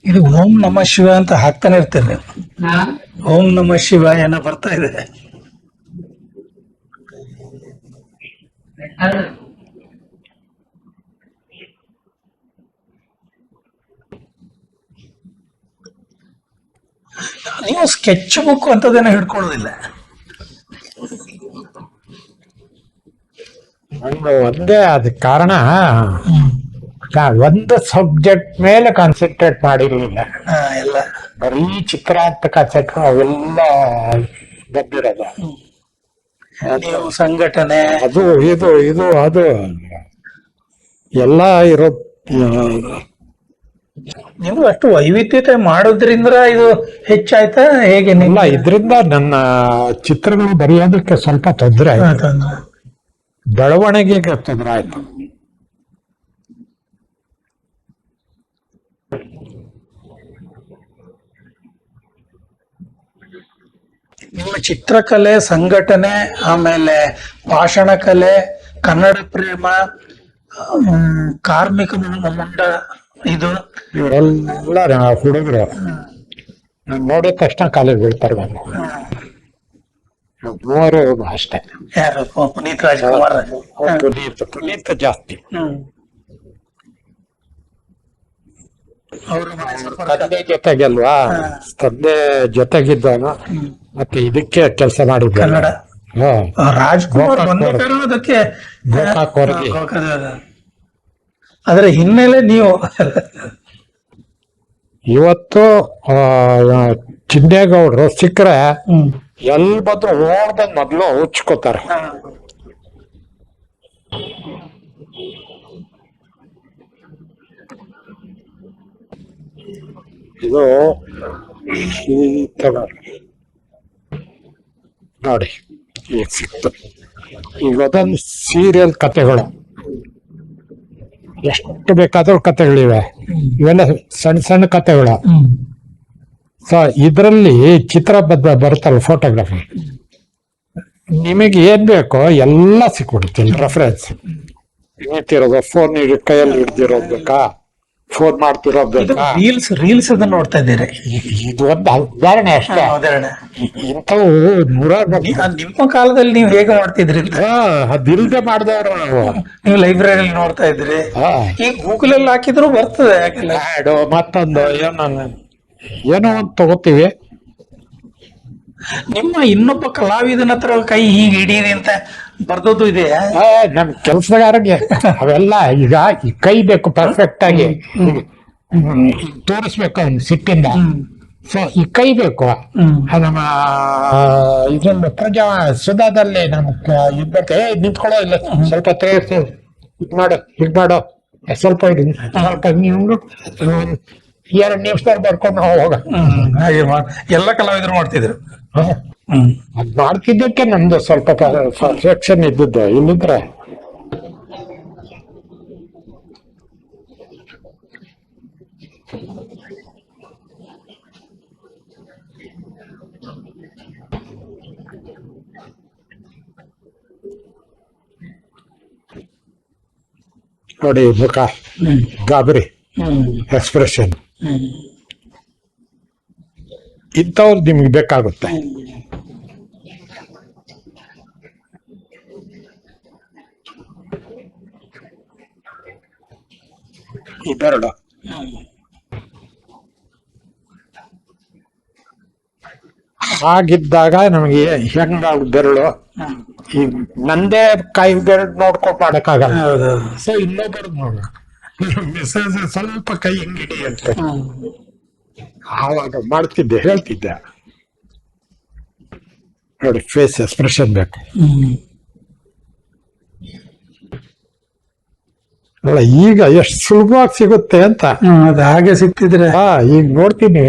ಇದು ಓಂ ನಮ ಶಿವ ಅಂತ ಹಾಕ್ತಾನೆ ಇರ್ತೀರಿ ನೀವು. ಓಂ ನಮ ಶಿವ ಏನೋ ಬರ್ತಾ ಇದೆ. ನೀವು ಸ್ಕೆಚ್ ಬುಕ್ ಅಂತದೇನೋ ಹಿಡ್ಕೊಳ್ಳೋದಿಲ್ಲ. ಒಂದೇ ಅದಕ್ಕೆ ಕಾರಣ ಒಂದು ಸಬ್ಜೆಕ್ಟ್ ಮೇಲೆ ಕಾನ್ಸಂಟ್ರೇಟ್ ಮಾಡಿರ್ಲಿಲ್ಲ. ಎಲ್ಲ ಬರೀ ಚಿತ್ರಾಂತಕ ಸೆಟ್ ಅವೆಲ್ಲ ಬಂದಿರೋದು. ನೀವು ಸಂಘಟನೆ ಅದು ಇದು ಇದು ಅದು ಎಲ್ಲ ಇರೋ. ನೀವು ಅಷ್ಟು ವೈವಿಧ್ಯತೆ ಮಾಡೋದ್ರಿಂದ ಇದು ಹೆಚ್ಚಾಯ್ತಾ ಹೇಗೆ? ಇಲ್ಲ, ಇದರಿಂದ ನನ್ನ ಚಿತ್ರಗಳು ಬರೆಯೋದಕ್ಕೆ ಸ್ವಲ್ಪ ತೊಂದರೆ ಆಯ್ತು, ಬೆಳವಣಿಗೆಗೆ ತೊಂದರೆ ಆಯ್ತು. ನಿಮ್ಮ ಚಿತ್ರಕಲೆ, ಸಂಘಟನೆ, ಆಮೇಲೆ ಭಾಷಣ ಕಲೆ, ಕನ್ನಡ ಪ್ರೇಮ, ಕಾರ್ಮಿಕ ಮುಂಡ, ಇದು ಇವರೆಲ್ಲ ಹುಡುಗರು ನೋಡಿದ ತಕ್ಷಣ ಕಾಲೇಜ್ ಬೀಳ್ತಾರೆ. ಮೂವರು ಅಷ್ಟೇ. ಯಾರು? ಪುನೀತ್ ರಾಜ್ಕುಮಾರ್. ಪುನೀತ್ ಜಾಸ್ತಿ. ಅವರು ತಂದೆ ಜೊತೆಗೆಲ್ವಾ, ತಂದೆ ಜೊತೆಗಿದ್ದವನು ಮತ್ತೆ ಇದಕ್ಕೆ ಕೆಲಸ ಮಾಡಿದ್ದ. ಕನ್ನಡ ರಾಜ್ಕುಮಾರ್ ಬಂದ ಕಾರಣ ಅದಕ್ಕೆ ಗೋಕಾಕ್ ವರೆಗೆ. ಅದರ ಹಿನ್ನೆಲೆ ನೀವು ಇವತ್ತು ಚಿನ್ನೇಗೌಡರು ಸಿಕ್ಕರೆ ಎಲ್ಲಿ ಬಂದ್ರು ಓಡ್ಬಂದ್ ಮೊದ್ಲು ಉಚ್ಕೋತಾರೆ. ಇದು ಈ ತರ ನೋಡಿ ಈಗ ಸಿಕ್ತು. ಈಗ ಅದೊಂದು ಸೀರಿಯಲ್ ಕಥೆಗಳು, ಎಷ್ಟು ಬೇಕಾದ್ರೂ ಕಥೆಗಳಿವೆ. ಇವೆಲ್ಲ ಸಣ್ಣ ಸಣ್ಣ ಕಥೆಗಳು. ಸೊ ಇದರಲ್ಲಿ ಚಿತ್ರ ಬರುತ್ತಲ್ಲ, ಫೋಟೋಗ್ರಫಿ, ನಿಮಗೆ ಏನ್ ಬೇಕೋ ಎಲ್ಲ ಸಿಕ್ಬಿಡುತ್ತೆ. ರೆಫರೆನ್ಸ್ ನಿಂತಿರೋದು, ಫೋನ್ ಕೈಯಲ್ಲಿ ಹಿಡ್ದಿರೋದು ಬೇಕಾ, ಫೋನ್ ಮಾಡ್ತಿರೋದು ಬೇಕಾ. ರೀಲ್ಸ್ ಅದನ್ನ ನೋಡ್ತಾ ಇದ್ದೀರಿ. ಇದು ಒಂದು ಉದಾಹರಣೆ ಅಷ್ಟೇ. ಉದಾಹರಣೆ ಇಂಥವು ನೂರಾರು. ನಿಮ್ಮ ಕಾಲದಲ್ಲಿ ನೀವು ಹೇಗೆ ಮಾಡ್ತಿದ್ರಿ? ಅದಿಲ್ದೆ ಮಾಡಿದವರು ನಾವು. ನೀವು ಲೈಬ್ರರಿಯಲ್ಲಿ ನೋಡ್ತಾ ಇದ್ರಿ. ಈಗ ಗೂಗಲ್ ಅಲ್ಲಿ ಹಾಕಿದ್ರು ಬರ್ತದೆ. ಆ್ಯಡು ಮತ್ತೊಂದು ಏನೋ ಒಂದು ತಗೋತೀವಿ. ನಿಮ್ಮ ಇನ್ನೊಬ್ಬ ಕಲಾವಿದನ ಹತ್ರ ಕೈ ಹೀಗೆ ಹಿಡೀರಿ ಅಂತ ಬರ್ದದ್ದು ಇದೆಯಾ? ನಮ್ ಕೆಲ್ಸಗಾರಗೆ ಅವೆಲ್ಲ ಈಗ ಈ ಕೈ ಬೇಕು ಪರ್ಫೆಕ್ಟ್ ಆಗಿ ತೋರಿಸ್ಬೇಕು ಅವ್ನು ಸಿಟ್ಟಿಂದ. ಸೊ ಈ ಕೈ ಬೇಕು. ನಮ್ಮ ಇದೊಂದು ಸುಧಾದಲ್ಲಿ ನಮ್ಗೆ ಇದ್ಬೇಕು, ನಿಂತ್ಕೊಳ್ಳೋ ಇಲ್ಲ ಸ್ವಲ್ಪ ತೇರಿಸಿ ಇದ್ ಮಾಡು ಹೀಗ್ ಮಾಡೋ, ಸ್ವಲ್ಪ ಸ್ವಲ್ಪ ನೀವು 2 ನಿಮಿಷದಲ್ಲಿ ಬರ್ಕೊಂಡು ಹೋಗ. ಹಾಗೆ ಎಲ್ಲ ಕಲಾವಿದರು ಮಾಡ್ತಿದ್ರು. ಅದ್ ಮಾಡ್ತಿದ್ದಕ್ಕೆ ನಮ್ದು ಸ್ವಲ್ಪ ಪರ್ಫೆಕ್ಷನ್ ಇದ್ದದ್ದು. ಇಲ್ಲಿದ್ರೆ ನೋಡಿ ಮುಖ ಗಾಬರಿ ಎಕ್ಸ್ಪ್ರೆಷನ್ ಇಂಥವ್ರು ನಿಮ್ಗೆ ಬೇಕಾಗುತ್ತೆ. ಈ ಬೆರಳು ಹಾಗಿದ್ದಾಗ ನಮಗೆ ಹೆಂಗ ಬೆರಳು, ಈ ನಂದೇ ಕೈ ಬೆರಳು ನೋಡ್ಕೊಂಡು ಮಾಡಕ್ಕಾಗಲ್ಲ. ಸೊ ಇನ್ನೊಬ್ಬರು ನೋಡ ಮೆಸೇಜ್ ಸ್ವಲ್ಪ ಕೈ ಹಿಂಗಿಡಿ ಅಂತ ಆವಾಗ ಮಾಡ್ತಿದ್ದೆ, ಹೇಳ್ತಿದ್ದೆ. ನೋಡಿ ಫೇಸ್ ಎಕ್ಸ್ಪ್ರೆಷನ್ ಬೇಕು. ಅಲ್ಲ ಈಗ ಎಷ್ಟು ಸುಲಭವಾಗಿ ಸಿಗುತ್ತೆ ಅಂತ. ಅದು ಹಾಗೆ ಸಿಕ್ತಿದ್ರೆ ಈಗ ನೋಡ್ತೀನಿ,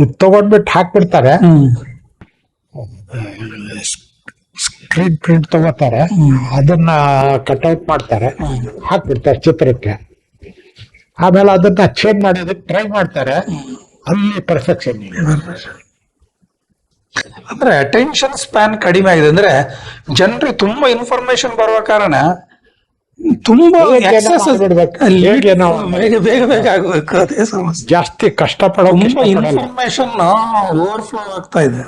ಇದು ತಗೊಂಡ್ಬಿಟ್ಟು ಹಾಕ್ಬಿಡ್ತಾರೆ, ಸ್ಕ್ರೀನ್ ಪ್ರಿಂಟ್ ತಗೋತಾರೆ, ಅದನ್ನ ಕಟ್ಔಟ್ ಮಾಡ್ತಾರೆ, ಹಾಕ್ಬಿಡ್ತಾರೆ ಚಿತ್ರಕ್ಕೆ. ಆಮೇಲೆ ಅದನ್ನ ಚೇಂಜ್ ಮಾಡೋದಕ್ಕೆ ಟ್ರೈ ಮಾಡ್ತಾರೆ. ಅಲ್ಲಿ ಪರ್ಫೆಕ್ಷನ್ ಇದೆ. ಅಂದ್ರೆ ಅಟೆನ್ಷನ್ ಸ್ಪ್ಯಾನ್ ಕಡಿಮೆ ಆಗಿದೆ. ಅಂದ್ರೆ ಜನರಿಗೆ ತುಂಬಾ ಇನ್ಫಾರ್ಮೇಶನ್ ಬರುವ ಕಾರಣ ತುಂಬಾ ಹೇಗೆ excess ಮಾಡ್ಬಿಡ್ಬೇಕು? ಹೇಗೆ ನಾವು ಬೇಗ ಬೇಗ ಬೇಗ ಆಗ್ಬೇಕು, ಅದೇ ಸಮಸ್ಯೆ. ಜಾಸ್ತಿ ಕಷ್ಟಪಡೋ ತುಂಬಾ ಇನ್ಫಾರ್ಮೇಶನ್ ಓವರ್ಫ್ಲೋ ಆಗ್ತಾ ಇದೆ.